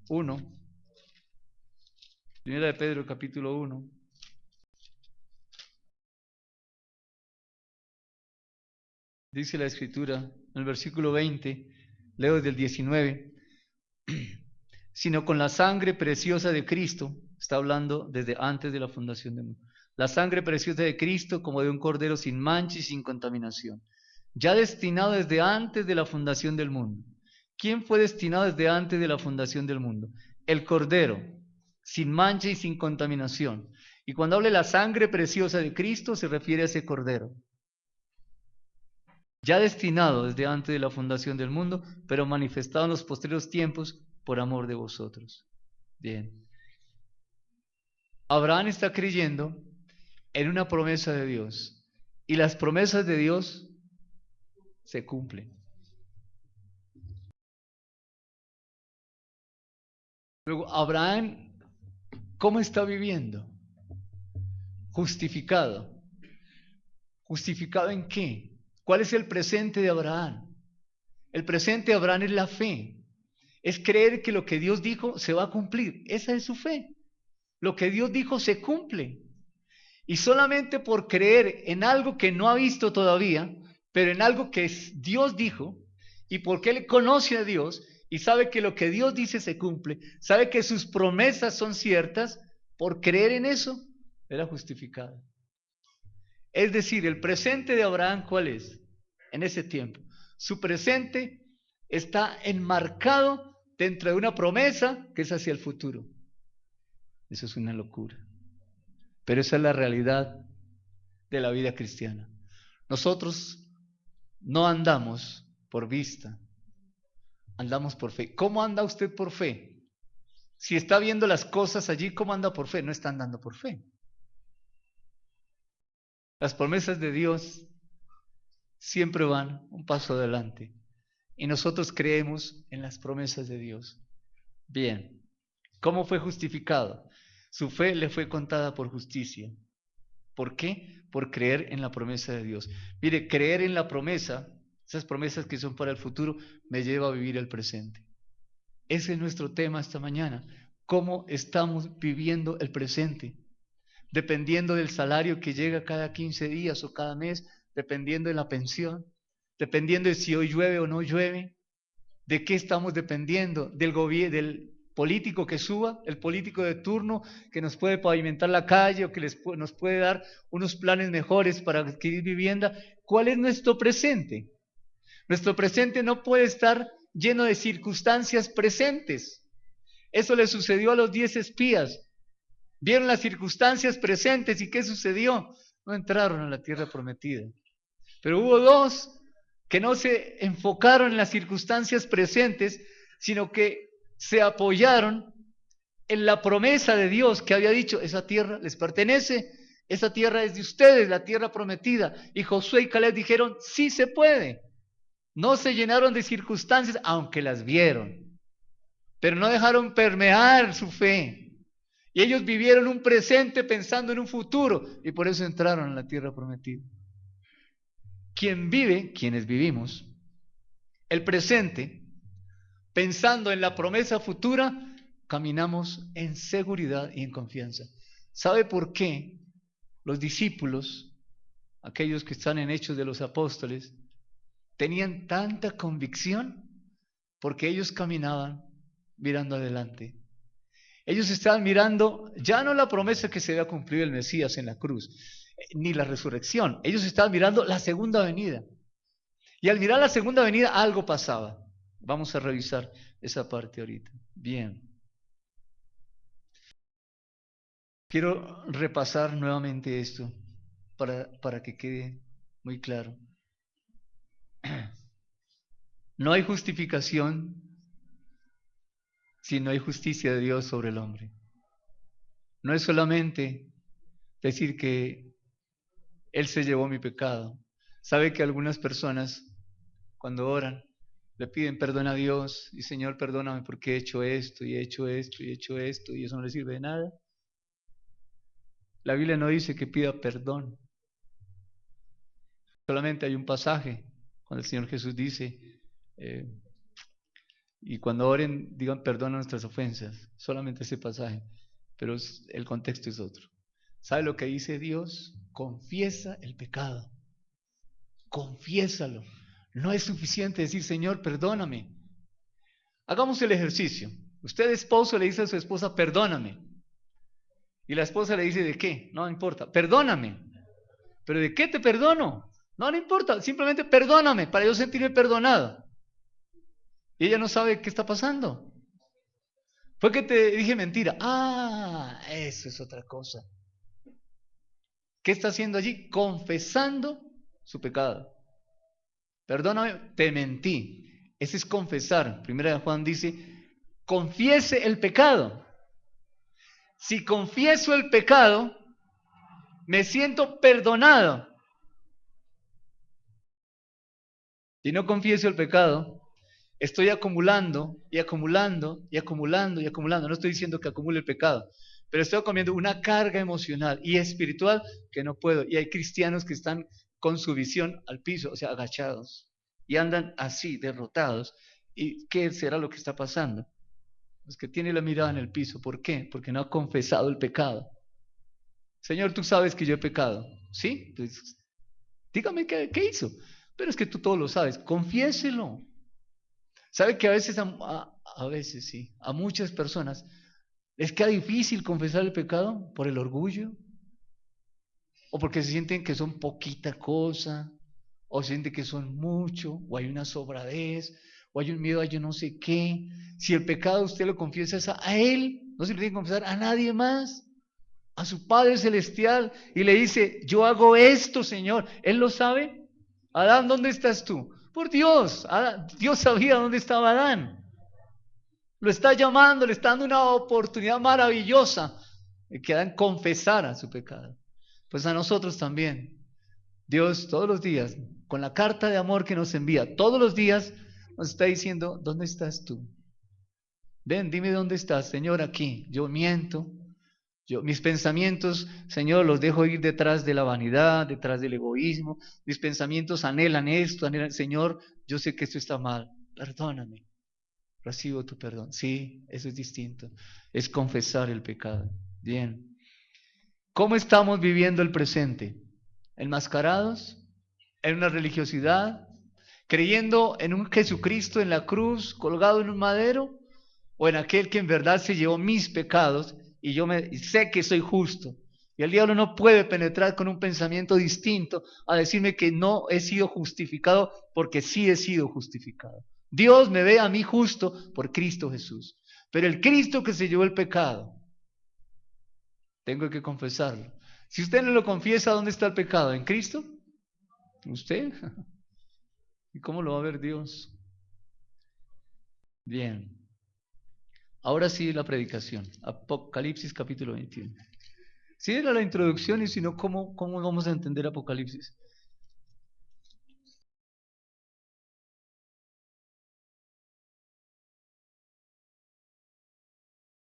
1, Primera de Pedro capítulo 1, dice la Escritura, en el versículo 20, leo desde el 19, sino con la sangre preciosa de Cristo, está hablando desde antes de la fundación del mundo, la sangre preciosa de Cristo como de un cordero sin mancha y sin contaminación, ya destinado desde antes de la fundación del mundo. ¿Quién fue destinado desde antes de la fundación del mundo? El cordero, sin mancha y sin contaminación. Y cuando hable la sangre preciosa de Cristo, se refiere a ese cordero. Ya destinado desde antes de la fundación del mundo, pero manifestado en los posteriores tiempos por amor de vosotros. Bien. Abraham está creyendo en una promesa de Dios. Y las promesas de Dios se cumplen. Luego, Abraham, ¿cómo está viviendo? Justificado. ¿Justificado en qué? ¿Cuál es el presente de Abraham? El presente de Abraham es la fe. Es creer que lo que Dios dijo se va a cumplir. Esa es su fe. Lo que Dios dijo se cumple. Y solamente por creer en algo que no ha visto todavía, pero en algo que Dios dijo, y porque él conoce a Dios y sabe que lo que Dios dice se cumple, sabe que sus promesas son ciertas, por creer en eso, era justificado. Es decir, el presente de Abraham, ¿cuál es? En ese tiempo. Su presente está enmarcado dentro de una promesa que es hacia el futuro. Eso es una locura. Pero esa es la realidad de la vida cristiana. Nosotros no andamos por vista, andamos por fe. ¿Cómo anda usted por fe? Si está viendo las cosas allí, ¿cómo anda por fe? No está andando por fe. Las promesas de Dios siempre van un paso adelante y nosotros creemos en las promesas de Dios. Bien, ¿cómo fue justificado? Su fe le fue contada por justicia. ¿Por qué? Por creer en la promesa de Dios. Mire, creer en la promesa, esas promesas que son para el futuro, me lleva a vivir el presente. Ese es nuestro tema esta mañana. ¿Cómo estamos viviendo el presente? Dependiendo del salario que llega cada 15 días o cada mes, dependiendo de la pensión, dependiendo de si hoy llueve o no llueve, de qué estamos dependiendo, del gobierno, político que suba, el político de turno que nos puede pavimentar la calle o que nos puede dar unos planes mejores para adquirir vivienda. ¿Cuál es nuestro presente? Nuestro presente no puede estar lleno de circunstancias presentes. Eso le sucedió a los 10 espías. Vieron las circunstancias presentes y ¿qué sucedió? No entraron a la tierra prometida. Pero hubo 2 que no se enfocaron en las circunstancias presentes, sino que se apoyaron en la promesa de Dios que había dicho, esa tierra les pertenece, esa tierra es de ustedes, la tierra prometida. Y Josué y Caleb dijeron, sí se puede. No se llenaron de circunstancias, aunque las vieron, pero no dejaron permear su fe. Y ellos vivieron un presente pensando en un futuro, y por eso entraron en la tierra prometida. Quien vive, quienes vivimos, el presente, pensando en la promesa futura, caminamos en seguridad y en confianza. ¿Sabe por qué los discípulos, aquellos que están en Hechos de los Apóstoles, tenían tanta convicción? Porque ellos caminaban mirando adelante. Ellos estaban mirando ya no la promesa que se había cumplido el Mesías en la cruz, ni la resurrección. Ellos estaban mirando la segunda venida. Y al mirar la segunda venida algo pasaba. Vamos a revisar esa parte ahorita. Bien. Quiero repasar nuevamente esto para que quede muy claro. No hay justificación si no hay justicia de Dios sobre el hombre. No es solamente decir que Él se llevó mi pecado. Sabe que algunas personas, cuando oran, le piden perdón a Dios y Señor, perdóname porque he hecho esto y he hecho esto y he hecho esto y eso no le sirve de nada. La Biblia no dice que pida perdón. Solamente hay un pasaje cuando el Señor Jesús dice, y cuando oren, digan perdón a nuestras ofensas. Solamente ese pasaje, pero el contexto es otro. ¿Sabe lo que dice Dios? Confiesa el pecado. Confiésalo. No es suficiente decir, Señor, perdóname. Hagamos el ejercicio. Usted, esposo, le dice a su esposa, perdóname. Y la esposa le dice, ¿de qué? No importa, perdóname. ¿Pero de qué te perdono? No importa, simplemente perdóname para yo sentirme perdonado. Y ella no sabe qué está pasando. Fue que te dije mentira. Ah, eso es otra cosa. ¿Qué está haciendo allí? Confesando su pecado. Perdóname, te mentí. Ese es confesar. Primera de Juan dice, confiese el pecado. Si confieso el pecado, me siento perdonado. Si no confieso el pecado, estoy acumulando y acumulando y acumulando y acumulando. No estoy diciendo que acumule el pecado, pero estoy comiendo una carga emocional y espiritual que no puedo. Y hay cristianos que están con su visión al piso, o sea, agachados, y andan así, derrotados. ¿Y qué será lo que está pasando? Pues que tiene la mirada en el piso. ¿Por qué? Porque no ha confesado el pecado. Señor, tú sabes que yo he pecado. ¿Sí? Pues dígame qué hizo. Pero es que tú todo lo sabes. Confiéselo. ¿Sabe que a veces, a veces sí, a muchas personas les queda difícil confesar el pecado por el orgullo? O porque se sienten que son poquita cosa, o se sienten que son mucho, o hay una sobradez, o hay un miedo a yo no sé qué. Si el pecado usted lo confiesa es a él, no se lo tiene que confesar a nadie más, a su Padre Celestial, y le dice, yo hago esto, Señor. ¿Él lo sabe? Adán, ¿dónde estás tú? Por Dios, Dios sabía dónde estaba Adán. Lo está llamando, le está dando una oportunidad maravillosa de que Adán confesara su pecado. Pues a nosotros también. Dios todos los días, con la carta de amor que nos envía, todos los días nos está diciendo, ¿dónde estás tú? Ven, dime dónde estás, Señor, aquí. Yo miento. Mis pensamientos, Señor, los dejo ir detrás de la vanidad, detrás del egoísmo. Mis pensamientos anhelan esto, anhelan, Señor, yo sé que esto está mal. Perdóname. Recibo tu perdón. Sí, eso es distinto. Es confesar el pecado. Bien. ¿Cómo estamos viviendo el presente? ¿Enmascarados? ¿En una religiosidad? ¿Creyendo en un Jesucristo en la cruz, colgado en un madero? ¿O en aquel que en verdad se llevó mis pecados y yo sé que soy justo? Y el diablo no puede penetrar con un pensamiento distinto a decirme que no he sido justificado, porque sí he sido justificado. Dios me ve a mí justo por Cristo Jesús. Pero el Cristo que se llevó el pecado, tengo que confesarlo. Si usted no lo confiesa, ¿dónde está el pecado? ¿En Cristo? ¿Usted? ¿Y cómo lo va a ver Dios? Bien. Ahora sí la predicación. Apocalipsis capítulo 21. Sí era la introducción y si no, ¿cómo vamos a entender Apocalipsis?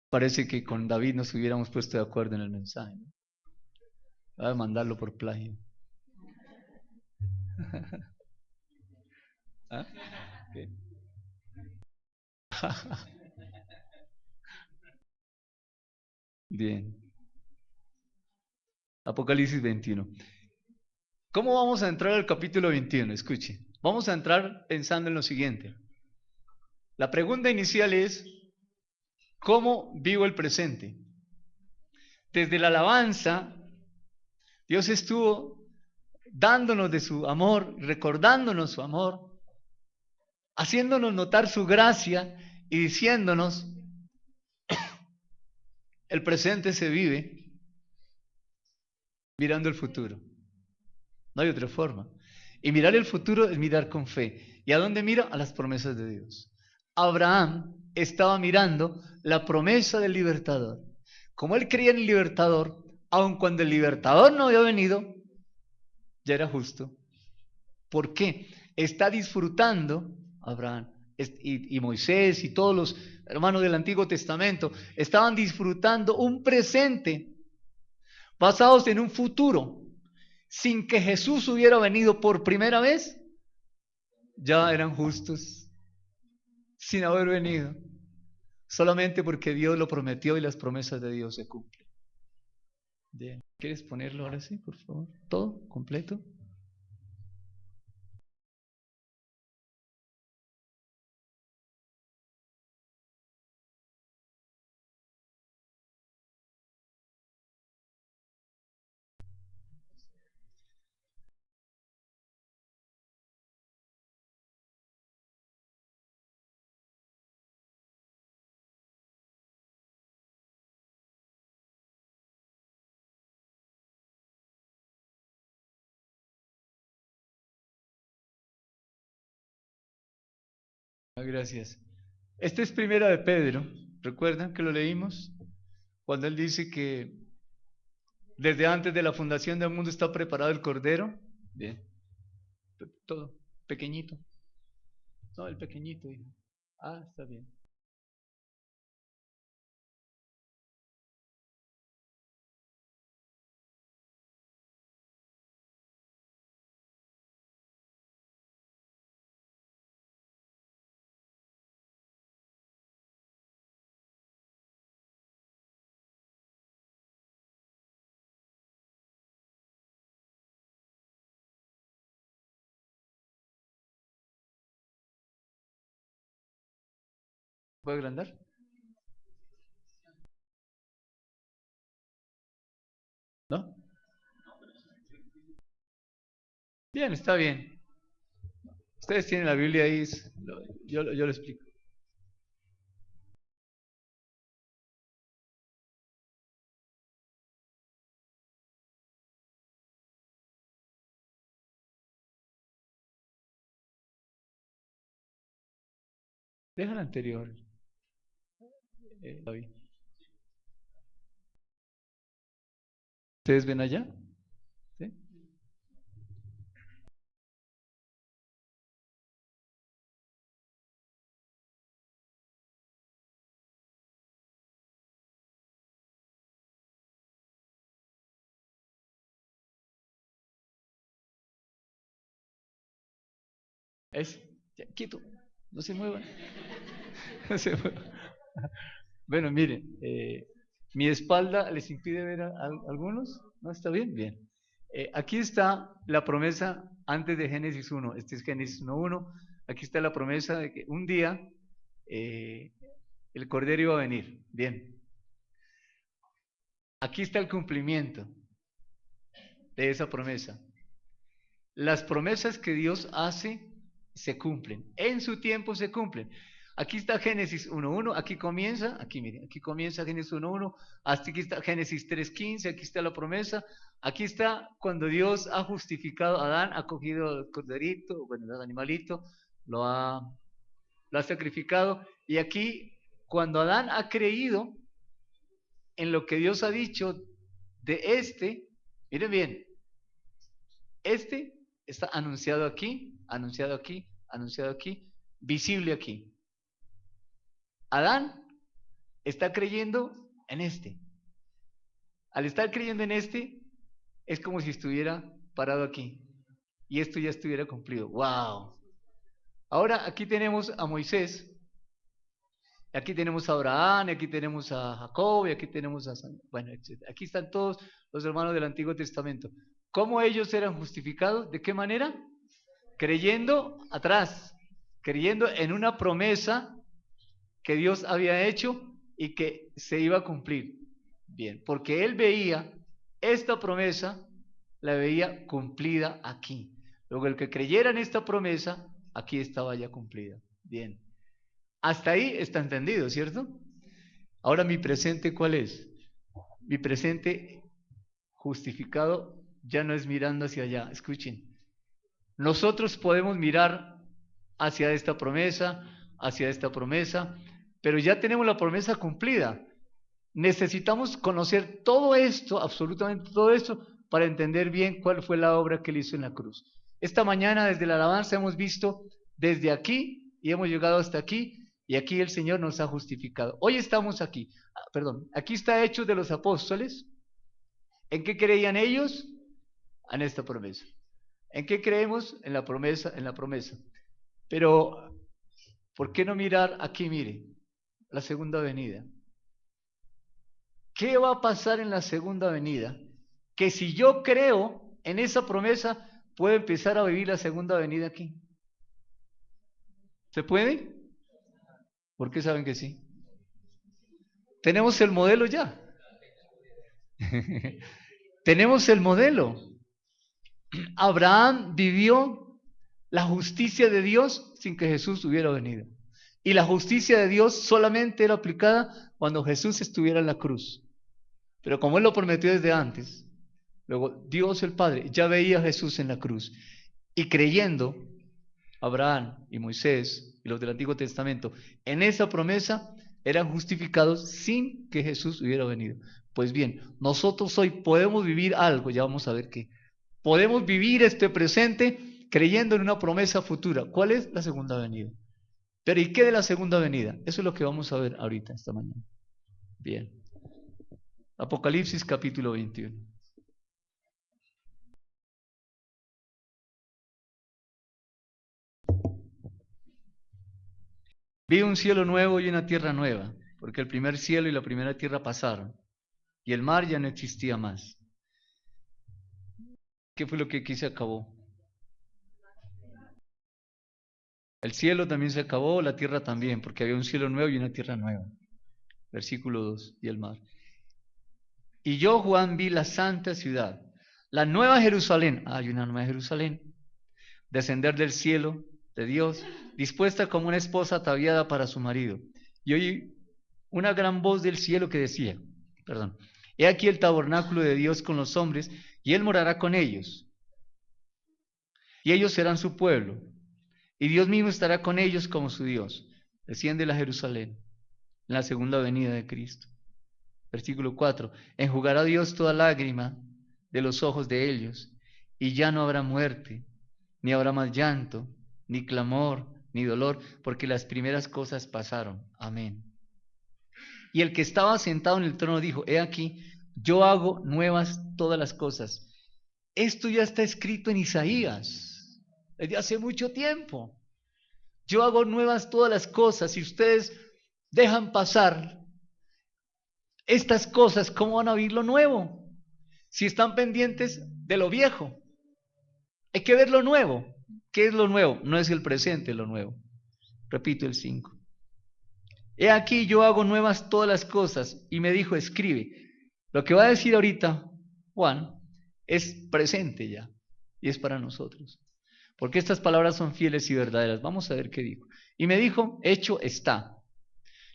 Parece que con David nos hubiéramos puesto de acuerdo en el mensaje, ¿no? Voy a mandarlo por plagio. ¿Ah? ¿Qué? Bien. Apocalipsis 21. ¿Cómo vamos a entrar al capítulo 21? Escuche. Vamos a entrar pensando en lo siguiente. La pregunta inicial es, ¿cómo vivo el presente? Desde la alabanza, Dios estuvo dándonos de su amor, recordándonos su amor, haciéndonos notar su gracia y diciéndonos, el presente se vive mirando el futuro. No hay otra forma. Y mirar el futuro es mirar con fe. ¿Y a dónde mira? A las promesas de Dios. Abraham estaba mirando la promesa del libertador. Como él creía en el libertador, aun cuando el libertador no había venido, ya era justo. ¿Por qué? Está disfrutando Abraham y Moisés y todos los hermanos del Antiguo Testamento estaban disfrutando un presente basados en un futuro. Sin que Jesús hubiera venido por primera vez, ya eran justos, sin haber venido, solamente porque Dios lo prometió y las promesas de Dios se cumplen. Bien. ¿Quieres ponerlo ahora sí, por favor? ¿Todo completo? Gracias. Este es primera de Pedro. ¿Recuerdan que lo leímos? Cuando él dice que desde antes de la fundación del mundo está preparado el Cordero. Bien. Todo. Pequeñito. No, el pequeñito, hijo. Ah, está bien. ¿Puedo agrandar? ¿No? Bien, está bien. Ustedes tienen la Biblia ahí, yo lo explico. Deja la anterior, David. ¿Ustedes ven allá? ¿Sí? Es, ya, quieto, no se muevan. No se muevan. Bueno, miren, mi espalda les impide ver a algunos. ¿No está bien? Bien. Aquí está la promesa antes de Génesis 1. Este es Génesis 1:1. Aquí está la promesa de que un día eh, el Cordero iba a venir. Bien. Aquí está el cumplimiento de esa promesa. Las promesas que Dios hace se cumplen. En su tiempo se cumplen. Aquí está Génesis 1:1, aquí comienza, aquí miren, aquí comienza Génesis 1:1, hasta aquí está Génesis 3:15, aquí está la promesa, aquí está cuando Dios ha justificado a Adán, ha cogido el corderito, bueno, el animalito, lo ha, lo ha sacrificado, y aquí cuando Adán ha creído en lo que Dios ha dicho de miren bien, este está anunciado aquí, anunciado aquí, visible aquí. Adán está creyendo en este. Al estar creyendo en este, es como si estuviera parado aquí. y esto ya estuviera cumplido. ¡Wow! Ahora aquí tenemos a Moisés, aquí tenemos a Abraham, aquí tenemos a Jacob, y aquí tenemos a bueno, etc. Aquí están todos los hermanos del Antiguo Testamento. ¿Cómo ellos eran justificados? ¿De qué manera? Creyendo atrás, creyendo en una promesa que Dios había hecho y que se iba a cumplir. Bien, porque él veía esta promesa, la veía cumplida aquí. Luego el que creyera en esta promesa, aquí estaba ya cumplida. Bien, hasta ahí está entendido, ¿cierto? Ahora mi presente, ¿cuál es? Mi presente justificado ya no es mirando hacia allá. Escuchen, nosotros podemos mirar hacia esta promesa, pero ya tenemos la promesa cumplida. Necesitamos conocer todo esto, absolutamente todo esto, para entender bien cuál fue la obra que él hizo en la cruz. Esta mañana desde la alabanza hemos visto desde aquí y hemos llegado hasta aquí y aquí el Señor nos ha justificado. Hoy estamos aquí, perdón, aquí está Hechos de los Apóstoles. ¿En qué creían ellos? En esta promesa. ¿En qué creemos? En la promesa, en la promesa. Pero, ¿por qué no mirar aquí, mire, la segunda venida? ¿Qué va a pasar en la segunda venida? Que si yo creo en esa promesa, puedo empezar a vivir la segunda venida aquí. ¿Se puede? ¿Por qué saben que sí? Tenemos el modelo ya. Tenemos el modelo. Abraham vivió la justicia de Dios sin que Jesús hubiera venido. Y la justicia de Dios solamente era aplicada cuando Jesús estuviera en la cruz. Pero como Él lo prometió desde antes, luego Dios el Padre ya veía a Jesús en la cruz. Y creyendo, Abraham y Moisés y los del Antiguo Testamento en esa promesa eran justificados sin que Jesús hubiera venido. Pues bien, nosotros hoy podemos vivir algo, ya vamos a ver qué. Podemos vivir este presente creyendo en una promesa futura. ¿Cuál es? La segunda venida. Pero ¿y qué de la segunda venida? Eso es lo que vamos a ver ahorita, esta mañana. Bien. Apocalipsis capítulo 21. Vi un cielo nuevo y una tierra nueva, porque el primer cielo y la primera tierra pasaron, y el mar ya no existía más. ¿Qué fue lo que aquí se acabó? El cielo también se acabó, la tierra también, porque había un cielo nuevo y una tierra nueva. Versículo 2, y el mar. Y yo, Juan, vi la santa ciudad, la nueva Jerusalén. Hay una nueva Jerusalén, descender del cielo de Dios, dispuesta como una esposa ataviada para su marido. Y oí una gran voz del cielo que decía, perdón, he aquí el tabernáculo de Dios con los hombres, y Él morará con ellos, y ellos serán su pueblo, y Dios mismo estará con ellos como su Dios. Desciende la Jerusalén, en la segunda venida de Cristo. Versículo 4, enjugará Dios toda lágrima de los ojos de ellos, y ya no habrá muerte, ni habrá más llanto, ni clamor, ni dolor, porque las primeras cosas pasaron. Amén. Y el que estaba sentado en el trono dijo, he aquí, yo hago nuevas todas las cosas. Esto ya está escrito en Isaías, desde hace mucho tiempo. Yo hago nuevas todas las cosas. Si ustedes dejan pasar estas cosas, ¿cómo van a vivir lo nuevo? Si están pendientes de lo viejo. Hay que ver lo nuevo. ¿Qué es lo nuevo? No es el presente lo nuevo. Repito el 5. He aquí yo hago nuevas todas las cosas. Y me dijo, escribe. Lo que va a decir ahorita Juan es presente ya. Y es para nosotros. Porque estas palabras son fieles y verdaderas. Vamos a ver qué dijo. Y me dijo, hecho está.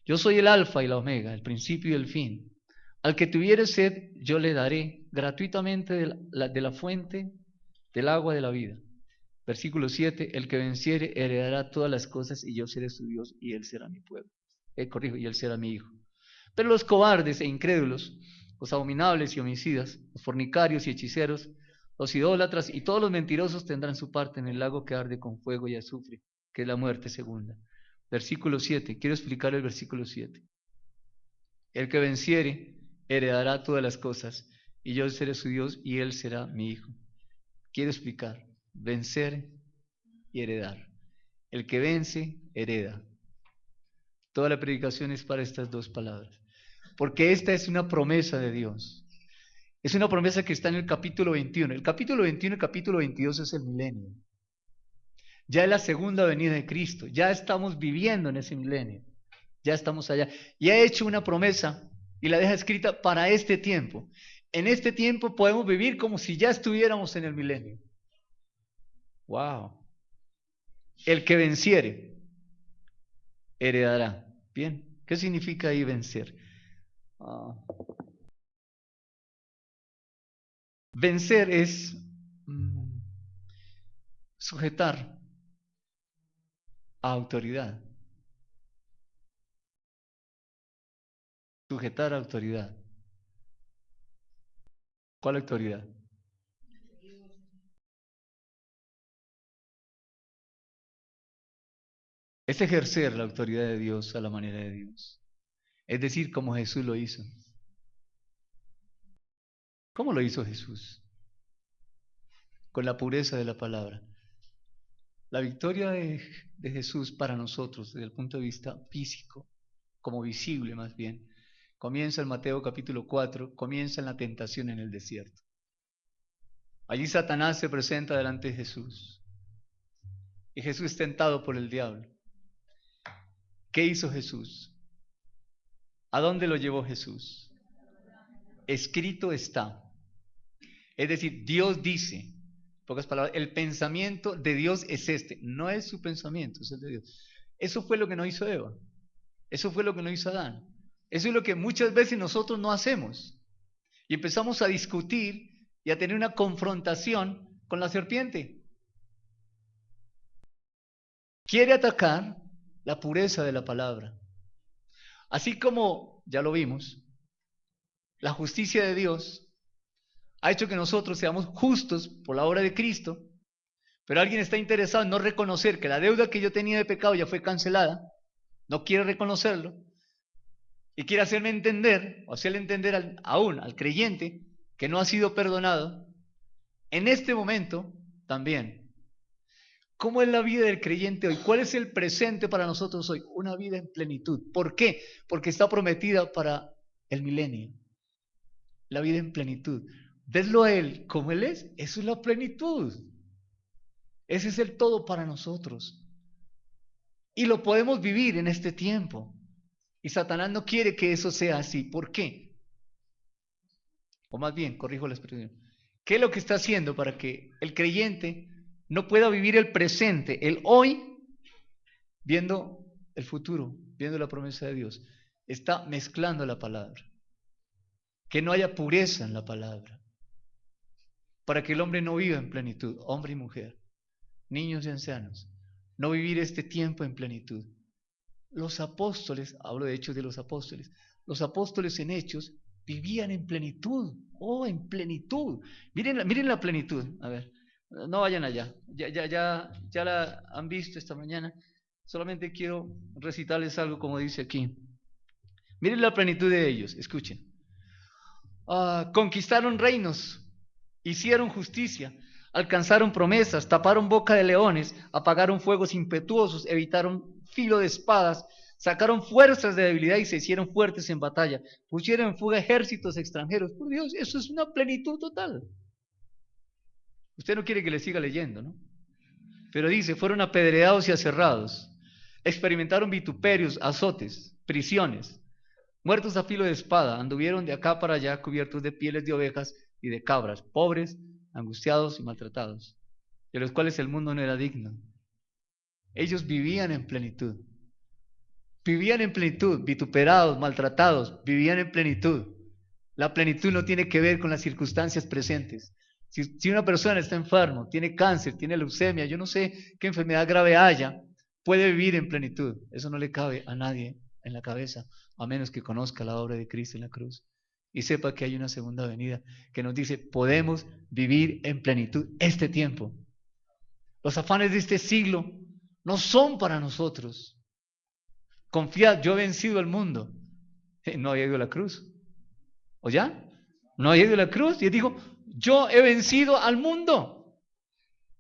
Yo soy el alfa y la omega, el principio y el fin. Al que tuviere sed, yo le daré gratuitamente de la fuente del agua de la vida. Versículo 7, el que venciere heredará todas las cosas y yo seré su Dios y él será mi pueblo. Corrijo, y él será mi hijo. Pero los cobardes e incrédulos, los abominables y homicidas, los fornicarios y hechiceros, los idólatras y todos los mentirosos tendrán su parte en el lago que arde con fuego y azufre, que es la muerte segunda. Versículo 7, quiero explicar el versículo 7. El que venciere heredará todas las cosas y yo seré su Dios y él será mi hijo. Quiero explicar. vencer y heredar. El que vence, hereda. Toda la predicación es para estas dos palabras. Porque esta es una promesa de Dios. Es una promesa que está en el capítulo 21. El capítulo 21 y el capítulo 22 es el milenio. Ya es la segunda venida de Cristo. Ya estamos viviendo en ese milenio. Ya estamos allá. Y ha hecho una promesa y la deja escrita para este tiempo. En este tiempo podemos vivir como si ya estuviéramos en el milenio. ¡Wow! El que venciere, heredará. Bien, ¿qué significa ahí vencer? Vencer es sujetar a autoridad. Sujetar a autoridad. ¿Cuál autoridad? Es ejercer la autoridad de Dios a la manera de Dios. Es decir, como Jesús lo hizo. ¿Cómo lo hizo Jesús? Con la pureza de la palabra. La victoria de Jesús para nosotros, desde el punto de vista físico, como visible más bien, comienza en Mateo capítulo 4, comienza en la tentación en el desierto. Allí Satanás se presenta delante de Jesús. Y Jesús es tentado por el diablo. ¿Qué hizo Jesús? ¿A dónde lo llevó Jesús? Escrito está. Es decir, Dios dice, en pocas palabras, el pensamiento de Dios es este. No es su pensamiento, es el de Dios. Eso fue lo que no hizo Eva. Eso fue lo que no hizo Adán. Eso es lo que muchas veces nosotros no hacemos. Y empezamos a discutir y a tener una confrontación con la serpiente. Quiere atacar la pureza de la palabra. Así como, ya lo vimos, la justicia de Dios ha hecho que nosotros seamos justos por la obra de Cristo, pero alguien está interesado en no reconocer que la deuda que yo tenía de pecado ya fue cancelada, no quiere reconocerlo, y quiere hacerme entender, o hacerle entender aún al creyente que no ha sido perdonado, en este momento también. ¿Cómo es la vida del creyente hoy? ¿Cuál es el presente para nosotros hoy? Una vida en plenitud. ¿Por qué? Porque está prometida para el milenio. La vida en plenitud. Vedlo a Él como Él es. Eso es la plenitud. Ese es el todo para nosotros. Y lo podemos vivir en este tiempo. Y Satanás no quiere que eso sea así. ¿Por qué? O más bien, corrijo la expresión. ¿Qué es lo que está haciendo para que el creyente no pueda vivir el presente, el hoy, viendo el futuro, viendo la promesa de Dios? Está mezclando la palabra. Que no haya pureza en la palabra. Para que el hombre no viva en plenitud, hombre y mujer, niños y ancianos. No vivir este tiempo en plenitud. Los apóstoles, hablo de Hechos de los apóstoles en Hechos vivían en plenitud. Oh, en plenitud. Miren la plenitud. A ver, no vayan allá. Ya la han visto esta mañana. Solamente quiero recitarles algo como dice aquí. Miren la plenitud de ellos. Escuchen. Conquistaron reinos, hicieron justicia, alcanzaron promesas, taparon boca de leones, apagaron fuegos impetuosos, evitaron filo de espadas, sacaron fuerzas de debilidad y se hicieron fuertes en batalla, pusieron en fuga ejércitos extranjeros. Por Dios, eso es una plenitud total. Usted no quiere que le siga leyendo, ¿no? Pero dice, fueron apedreados y aserrados, experimentaron vituperios, azotes, prisiones, muertos a filo de espada, anduvieron de acá para allá cubiertos de pieles de ovejas y de cabras, pobres, angustiados y maltratados, de los cuales el mundo no era digno. Ellos vivían en plenitud, vituperados, maltratados, vivían en plenitud. La plenitud no tiene que ver con las circunstancias presentes. Si una persona está enfermo, tiene cáncer, tiene leucemia, yo no sé qué enfermedad grave haya, puede vivir en plenitud. Eso no le cabe a nadie en la cabeza, a menos que conozca la obra de Cristo en la cruz y sepa que hay una segunda venida que nos dice, podemos vivir en plenitud este tiempo. Los afanes de este siglo no son para nosotros. Confiad, yo he vencido al mundo. No había ido a la cruz. ¿O ya? No había ido a la cruz y él dijo, yo he vencido al mundo.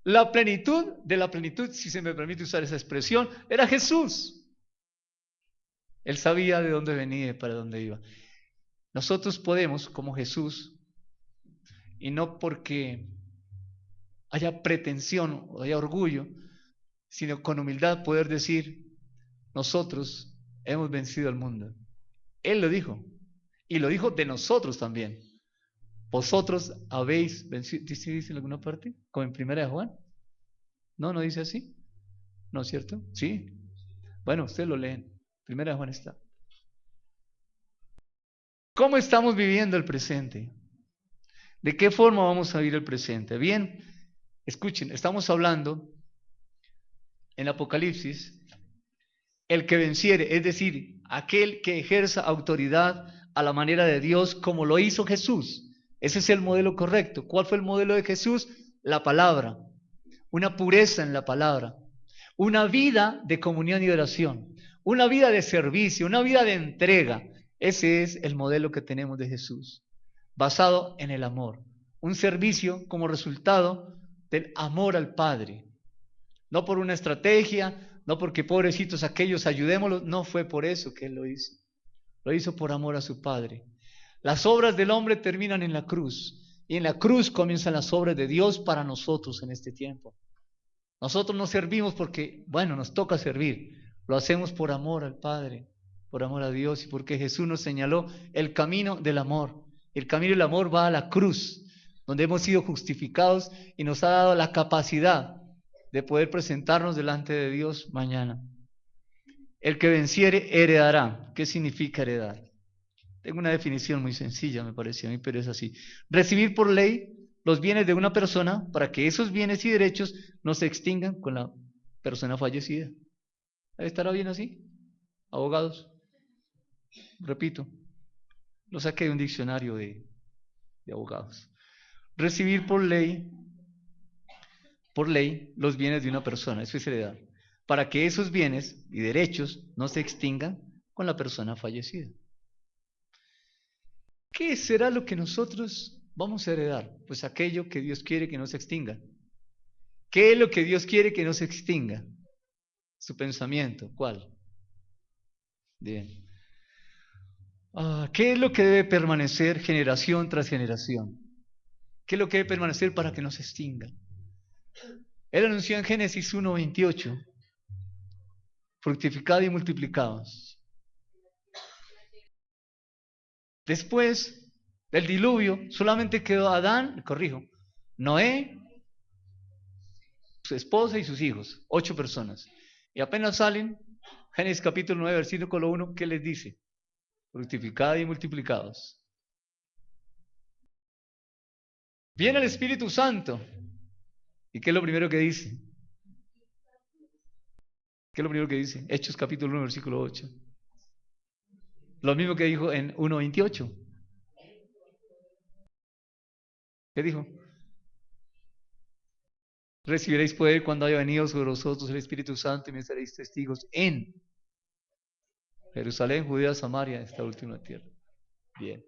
La plenitud de la plenitud, si se me permite usar esa expresión, era Jesús. Él sabía de dónde venía y para dónde iba. Nosotros podemos, como Jesús, y no porque haya pretensión o haya orgullo, sino con humildad poder decir, nosotros hemos vencido al mundo. Él lo dijo, y lo dijo de nosotros también. Vosotros habéis vencido. ¿Dice en alguna parte? ¿Como en Primera de Juan? No, no dice así. ¿No es cierto? Sí. Bueno, ustedes lo leen. Primera de Juan está. ¿Cómo estamos viviendo el presente? ¿De qué forma vamos a vivir el presente? Bien, escuchen, estamos hablando en Apocalipsis, el que venciere, es decir, aquel que ejerza autoridad a la manera de Dios como lo hizo Jesús. Ese es el modelo correcto. ¿Cuál fue el modelo de Jesús? La palabra, una pureza en la palabra, una vida de comunión y oración, una vida de servicio, una vida de entrega. Ese es el modelo que tenemos de Jesús, basado en el amor. Un servicio como resultado del amor al Padre. No por una estrategia, no porque pobrecitos aquellos ayudémoslos, no fue por eso que Él lo hizo. Lo hizo por amor a su Padre. Las obras del hombre terminan en la cruz y en la cruz comienzan las obras de Dios para nosotros en este tiempo. Nosotros no servimos porque, bueno, nos toca servir. Lo hacemos por amor al Padre, por amor a Dios y porque Jesús nos señaló el camino del amor. El camino del amor va a la cruz, donde hemos sido justificados y nos ha dado la capacidad de poder presentarnos delante de Dios mañana. El que venciere heredará. ¿Qué significa heredar? Tengo una definición muy sencilla, me parece a mí, pero es así. Recibir por ley los bienes de una persona para que esos bienes y derechos no se extingan con la persona fallecida. ¿Estará bien así? Abogados. Repito, lo saqué de un diccionario de abogados. Recibir por ley los bienes de una persona, eso es heredar, para que esos bienes y derechos no se extingan con la persona fallecida. ¿Qué será lo que nosotros vamos a heredar? Pues aquello que Dios quiere que no se extinga. ¿Qué es lo que Dios quiere que no se extinga? Su pensamiento. ¿Cuál? Bien. ¿Qué es lo que debe permanecer generación tras generación? ¿Qué es lo que debe permanecer para que no se extinga? Él anunció en Génesis 1:28, fructificad y multiplicados. Después del diluvio, solamente quedó Adán, Noé, su esposa y sus hijos, 8 personas. Y apenas salen, Génesis capítulo 9, versículo 1, ¿qué les dice? Fructificad y multiplicados. Viene el Espíritu Santo. ¿Y qué es lo primero que dice? ¿Qué es lo primero que dice? Hechos capítulo 1, versículo 8. Lo mismo que dijo en 1:28. ¿Qué dijo? Recibiréis poder cuando haya venido sobre vosotros el Espíritu Santo y me seréis testigos en Jerusalén, Judea, Samaria, esta última tierra. Bien.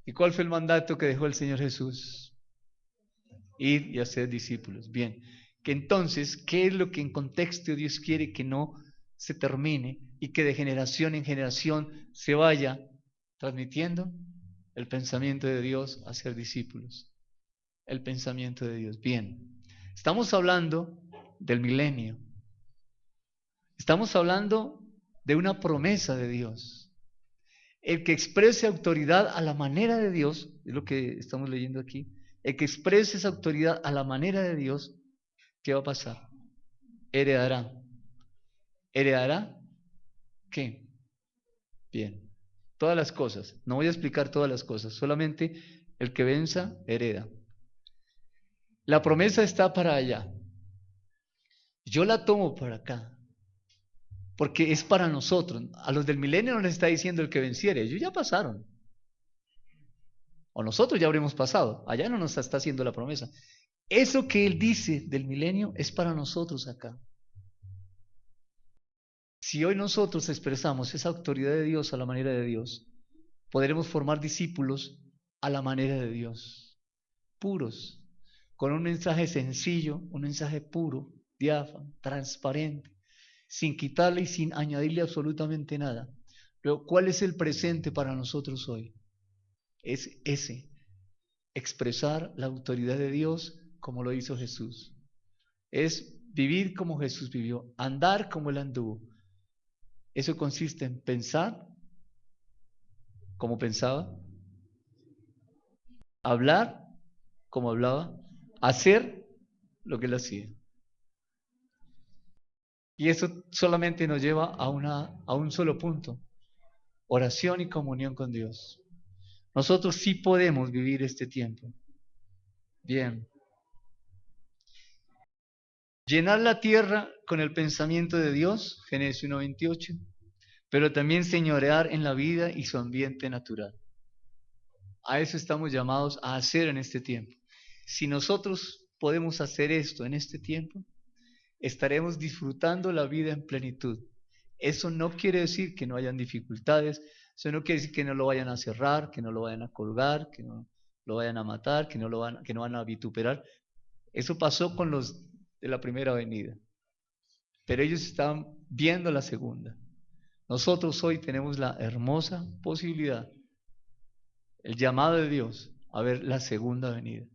¿Y cuál fue el mandato que dejó el Señor Jesús? Ir y hacer discípulos. Bien. Que entonces, ¿qué es lo que en contexto Dios quiere que no se termine y que de generación en generación se vaya transmitiendo? El pensamiento de Dios a ser discípulos. El pensamiento de Dios. Bien. Estamos hablando del milenio. Estamos hablando de una promesa de Dios. El que exprese autoridad a la manera de Dios, es lo que estamos leyendo aquí, el que exprese esa autoridad a la manera de Dios, ¿qué va a pasar? Heredará. ¿Heredará qué? Bien. Todas las cosas. No voy a explicar todas las cosas, solamente el que venza, hereda. La promesa está para allá. Yo la tomo para acá. Porque es para nosotros. A los del milenio no les está diciendo el que venciere. Ellos ya pasaron. O nosotros ya habremos pasado. Allá no nos está haciendo la promesa. Eso que Él dice del milenio es para nosotros acá. Si hoy nosotros expresamos esa autoridad de Dios a la manera de Dios, podremos formar discípulos a la manera de Dios. Puros. con un mensaje sencillo, un mensaje puro, diáfano, transparente, sin quitarle y sin añadirle absolutamente nada. Pero ¿cuál es el presente para nosotros hoy? Es ese, expresar la autoridad de Dios como lo hizo Jesús. Es vivir como Jesús vivió, andar como Él anduvo. Eso consiste en pensar como pensaba, hablar como hablaba, hacer lo que Él hacía. Y eso solamente nos lleva a un solo punto: oración y comunión con Dios. Nosotros sí podemos vivir este tiempo. Bien. Llenar la tierra con el pensamiento de Dios, Génesis 1:28, pero también señorear en la vida y su ambiente natural. A eso estamos llamados a hacer en este tiempo. Si nosotros podemos hacer esto en este tiempo, estaremos disfrutando la vida en plenitud. Eso no quiere decir que no hayan dificultades, eso no quiere decir que no lo vayan a cerrar, que no lo vayan a colgar, que no lo vayan a matar, que no van a vituperar. Eso pasó con los de la primera venida, pero ellos estaban viendo la segunda. Nosotros hoy tenemos la hermosa posibilidad, el llamado de Dios a ver la segunda venida.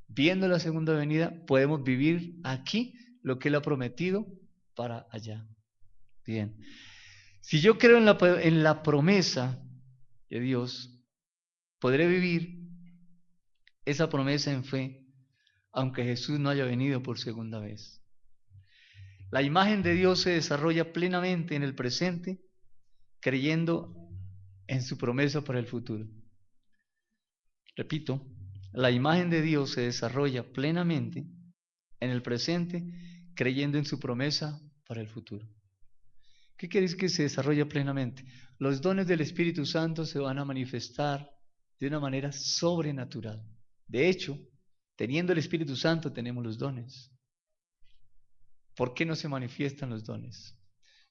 Viendo la segunda venida, podemos vivir aquí lo que Él ha prometido para allá. Bien. Si yo creo en la promesa de Dios, podré vivir esa promesa en fe, aunque Jesús no haya venido por segunda vez. La imagen de Dios se desarrolla plenamente en el presente, creyendo en su promesa para el futuro. Repito, la imagen de Dios se desarrolla plenamente en el presente, creyendo en su promesa para el futuro. ¿Qué quiere decir que se desarrolla plenamente? Los dones del Espíritu Santo se van a manifestar de una manera sobrenatural. De hecho, teniendo el Espíritu Santo tenemos los dones. ¿Por qué no se manifiestan los dones?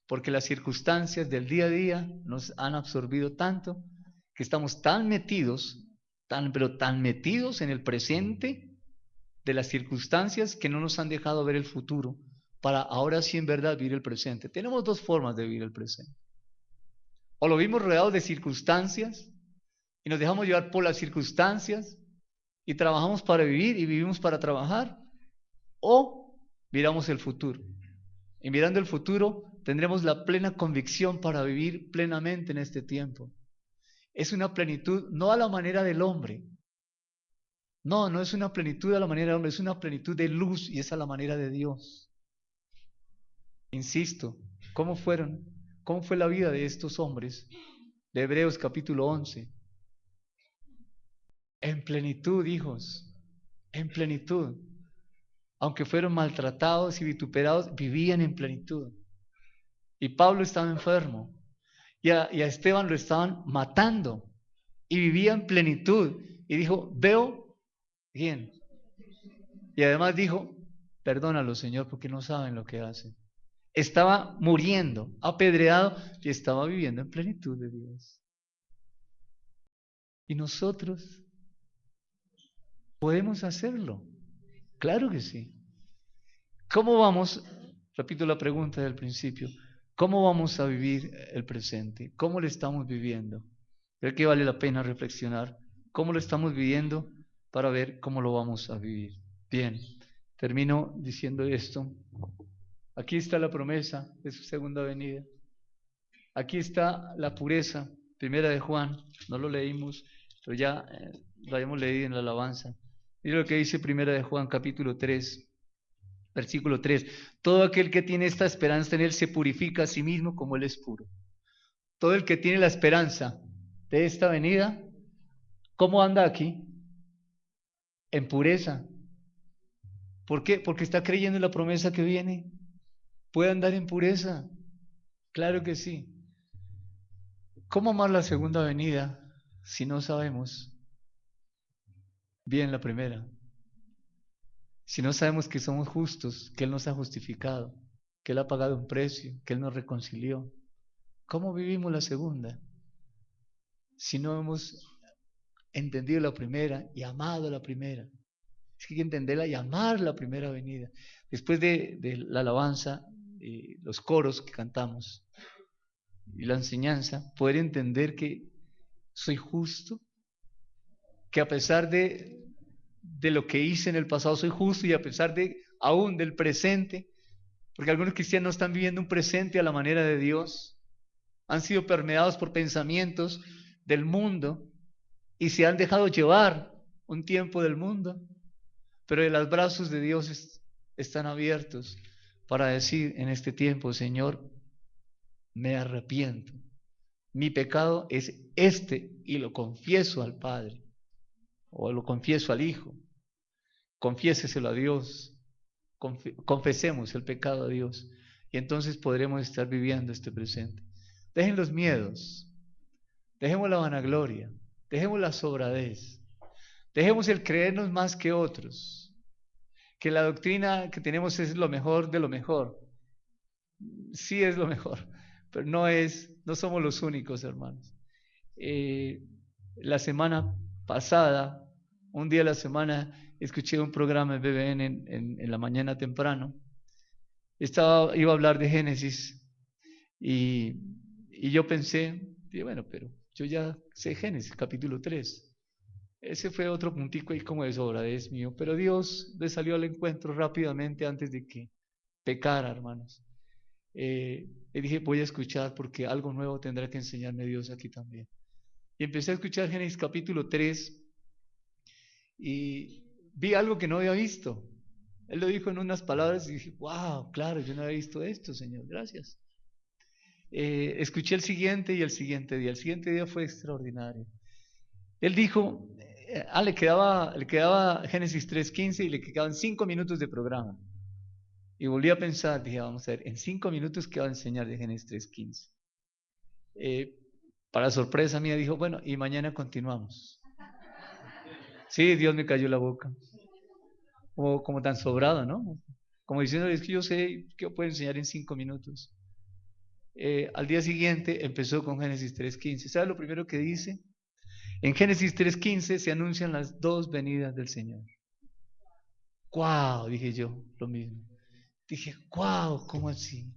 Porque las circunstancias del día a día nos han absorbido tanto que estamos tan metidos, pero tan metidos en el presente de las circunstancias que no nos han dejado ver el futuro para ahora sí en verdad vivir el presente. Tenemos dos formas de vivir el presente. O lo vimos rodeados de circunstancias y nos dejamos llevar por las circunstancias y trabajamos para vivir y vivimos para trabajar, o miramos el futuro. Y mirando el futuro tendremos la plena convicción para vivir plenamente en este tiempo. Es una plenitud no a la manera del hombre. No, no es una plenitud a la manera del hombre, es una plenitud de luz y es a la manera de Dios. Insisto, ¿cómo fue la vida de estos hombres de Hebreos capítulo 11? En plenitud, hijos, en plenitud. Aunque fueron maltratados y vituperados, vivían en plenitud. Y Pablo estaba enfermo, y a Esteban lo estaban matando, y vivía en plenitud. Y dijo, veo bien. Y además dijo, perdónalo, Señor, porque no saben lo que hacen. Estaba muriendo, apedreado, y estaba viviendo en plenitud de Dios. Y nosotros podemos hacerlo. Claro que sí. ¿Cómo vamos? Repito la pregunta del principio. ¿Cómo vamos a vivir el presente? ¿Cómo lo estamos viviendo? Creo que vale la pena reflexionar. ¿Cómo lo estamos viviendo para ver cómo lo vamos a vivir? Bien, termino diciendo esto. Aquí está la promesa de su segunda venida. Aquí está la pureza, primera de Juan. No lo leímos, pero ya lo habíamos leído en la alabanza. Mira lo que dice primera de Juan, capítulo 3. Versículo 3. Todo aquel que tiene esta esperanza en Él se purifica a sí mismo como Él es puro. Todo el que tiene la esperanza de esta venida, ¿cómo anda aquí? En pureza. ¿Por qué? Porque está creyendo en la promesa que viene. ¿Puede andar en pureza? Claro que sí. ¿Cómo amar la segunda venida si no sabemos bien la primera? Si no sabemos que somos justos, que Él nos ha justificado, que Él ha pagado un precio, que Él nos reconcilió. ¿Cómo vivimos la segunda? Si no hemos entendido la primera y amado la primera. Es que hay que entenderla y amar la primera venida. Después de la alabanza, los coros que cantamos y la enseñanza, poder entender que soy justo, que a pesar de lo que hice en el pasado soy justo y a pesar de aún del presente, porque algunos cristianos están viviendo un presente a la manera de Dios, han sido permeados por pensamientos del mundo y se han dejado llevar un tiempo del mundo, pero los brazos de Dios están abiertos para decir en este tiempo, Señor, me arrepiento. Mi pecado es este y lo confieso al Padre o lo confieso al Hijo. Confiéseselo a Dios. Confesemos el pecado a Dios y entonces podremos estar viviendo este presente. Dejen los miedos, dejemos la vanagloria, dejemos la sobradez, dejemos el creernos más que otros, que la doctrina que tenemos es lo mejor de lo mejor. Sí es lo mejor, pero no somos los únicos, hermanos. La semana pasada, un día de la semana, escuché un programa en BBN en la mañana temprano. Iba a hablar de Génesis y, y yo pensé, dije, bueno, pero yo ya sé Génesis, capítulo 3. Ese fue otro puntico ahí como de sobra, es mío, pero Dios le salió al encuentro rápidamente antes de que pecara, hermanos. Y dije, voy a escuchar porque algo nuevo tendrá que enseñarme Dios aquí también. Y empecé a escuchar Génesis capítulo 3 y vi algo que no había visto. Él lo dijo en unas palabras y dije, wow, claro, yo no había visto esto, Señor, gracias. Escuché el siguiente y el siguiente día. El siguiente día fue extraordinario. Él dijo, le quedaba Génesis 3:15 y le quedaban 5 minutos de programa. Y volví a pensar, dije, vamos a ver, en 5 minutos, ¿qué va a enseñar de Génesis 3:15? Eh, para sorpresa mía, dijo, bueno, y mañana continuamos. Sí, Dios me cayó la boca. Como tan sobrado, ¿no? Como diciendo, es que yo sé que puedo enseñar en 5 minutos. Al día siguiente empezó con Génesis 3:15. ¿Sabe lo primero que dice? En Génesis 3:15 se anuncian las dos venidas del Señor. ¡Guau! Dije yo, lo mismo. Dije, ¡guau! ¿Cómo así?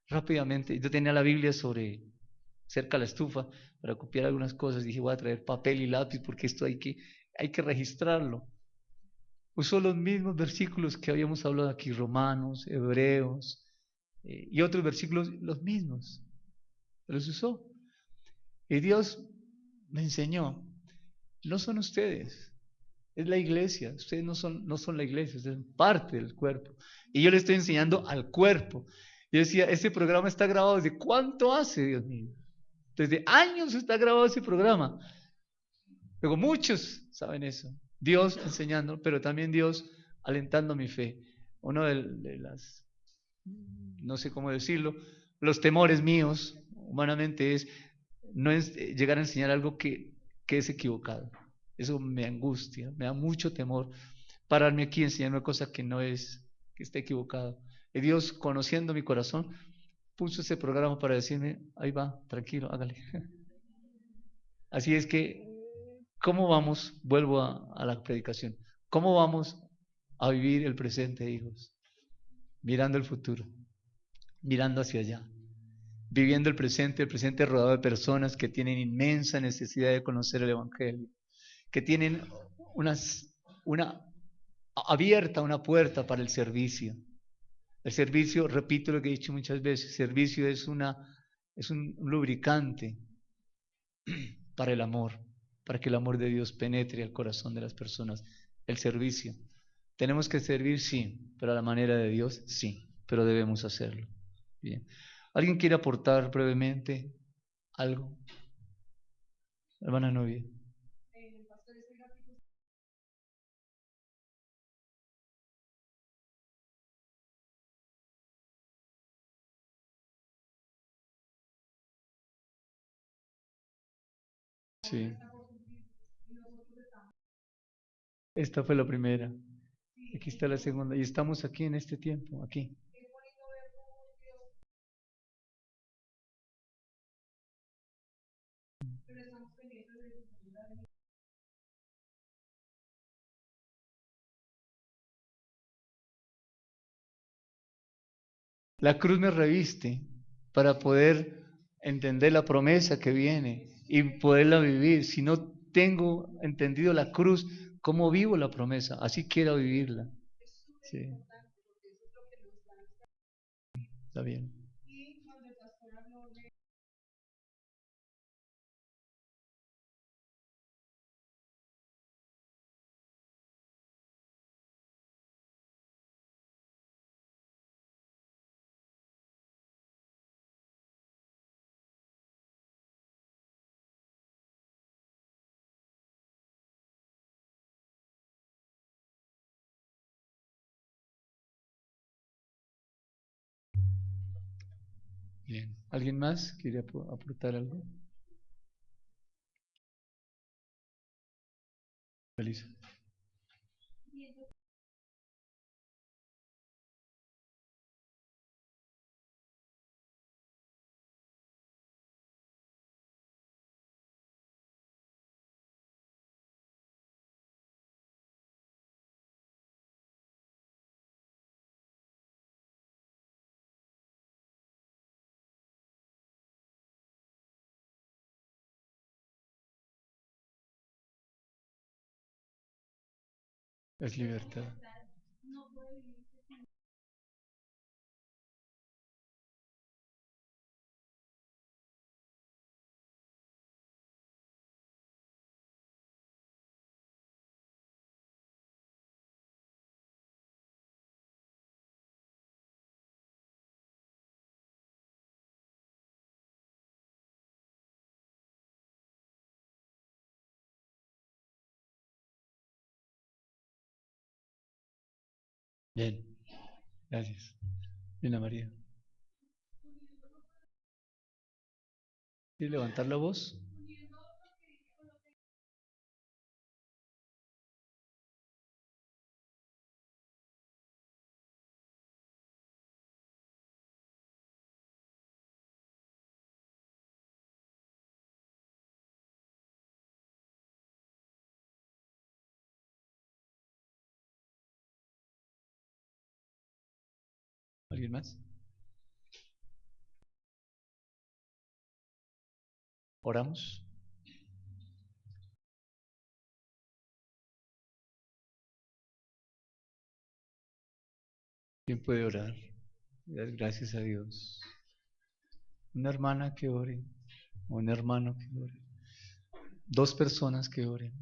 Rápidamente, yo tenía la Biblia cerca de la estufa para copiar algunas cosas. Dije, voy a traer papel y lápiz porque esto hay que registrarlo. Usó los mismos versículos que habíamos hablado aquí, Romanos, Hebreos, y otros versículos, los mismos. Los usó. Y Dios me enseñó, no son ustedes, es la iglesia. Ustedes no son la iglesia, ustedes son parte del cuerpo. Y yo le estoy enseñando al cuerpo. Yo decía, este programa está grabado ¿desde cuánto hace, Dios mío? Desde años está grabado ese programa. Luego muchos saben eso. Dios enseñando, pero también Dios alentando mi fe. Uno de las, no sé cómo decirlo, los temores míos humanamente no es llegar a enseñar algo que es equivocado. Eso me angustia, me da mucho temor pararme aquí y enseñar una cosa que no es, que está equivocado. Y Dios, conociendo mi corazón, puso ese programa para decirme, ahí va, tranquilo, hágale. Así es que, ¿cómo vamos? Vuelvo a la predicación. ¿Cómo vamos a vivir el presente, hijos? Mirando el futuro, mirando hacia allá, viviendo el presente rodeado de personas que tienen inmensa necesidad de conocer el Evangelio, que tienen una abierta una puerta para el servicio. El servicio, repito lo que he dicho muchas veces, el servicio es un lubricante para el amor, para que el amor de Dios penetre al corazón de las personas. El servicio. Tenemos que servir, sí, pero a la manera de Dios, sí, pero debemos hacerlo. Bien. ¿Alguien quiere aportar brevemente algo? Hermana novia. Sí. Esta fue la primera. Aquí está la segunda. Y estamos aquí en este tiempo, aquí. La cruz me reviste para poder entender la promesa que viene y poderla vivir. Si no tengo entendido la cruz, ¿cómo vivo la promesa? Así quiero vivirla. Sí, está bien. Bien. ¿Alguien más quiere aportar algo? Feliz. Es libertad. Bien, gracias. Bien, María. ¿Quiere levantar la voz? ¿Alguien más? ¿Oramos? ¿Quién puede orar? Dar gracias a Dios. Una hermana que ore, o un hermano que ore. Dos personas que oren.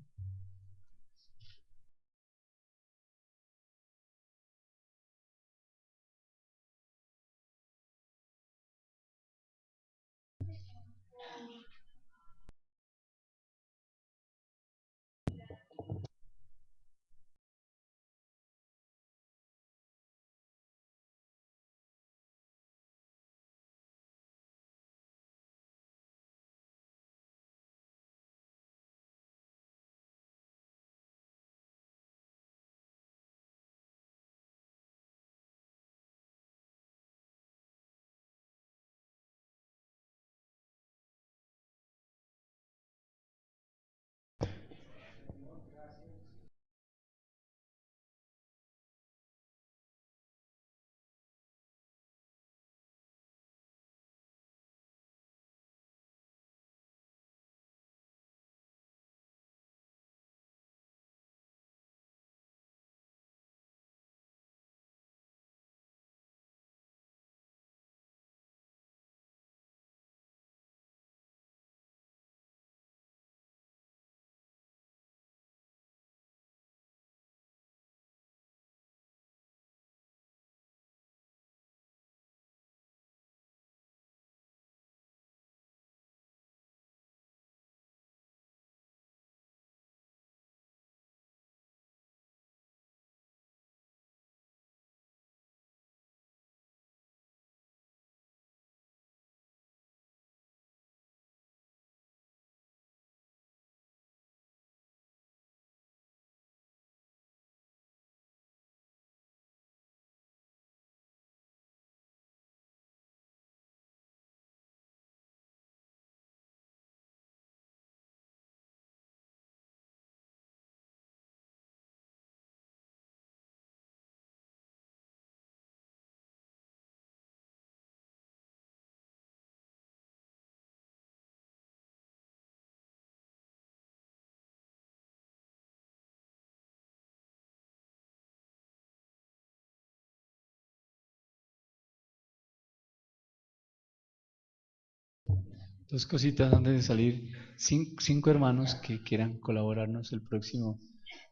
Dos cositas antes de salir. Cinco hermanos que quieran colaborarnos el próximo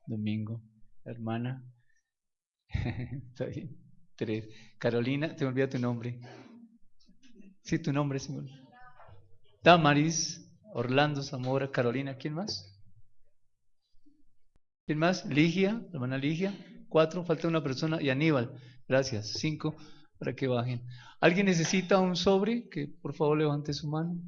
domingo. Hermana. Está bien. Tres. Carolina, te me olvida tu nombre. Sí, tu nombre, Simón. Damaris, Orlando, Zamora, Carolina, ¿quién más? ¿Quién más? Ligia, la hermana Ligia. Cuatro, falta una persona. Y Aníbal. Gracias. Cinco, para que bajen. ¿Alguien necesita un sobre? Que por favor levante su mano.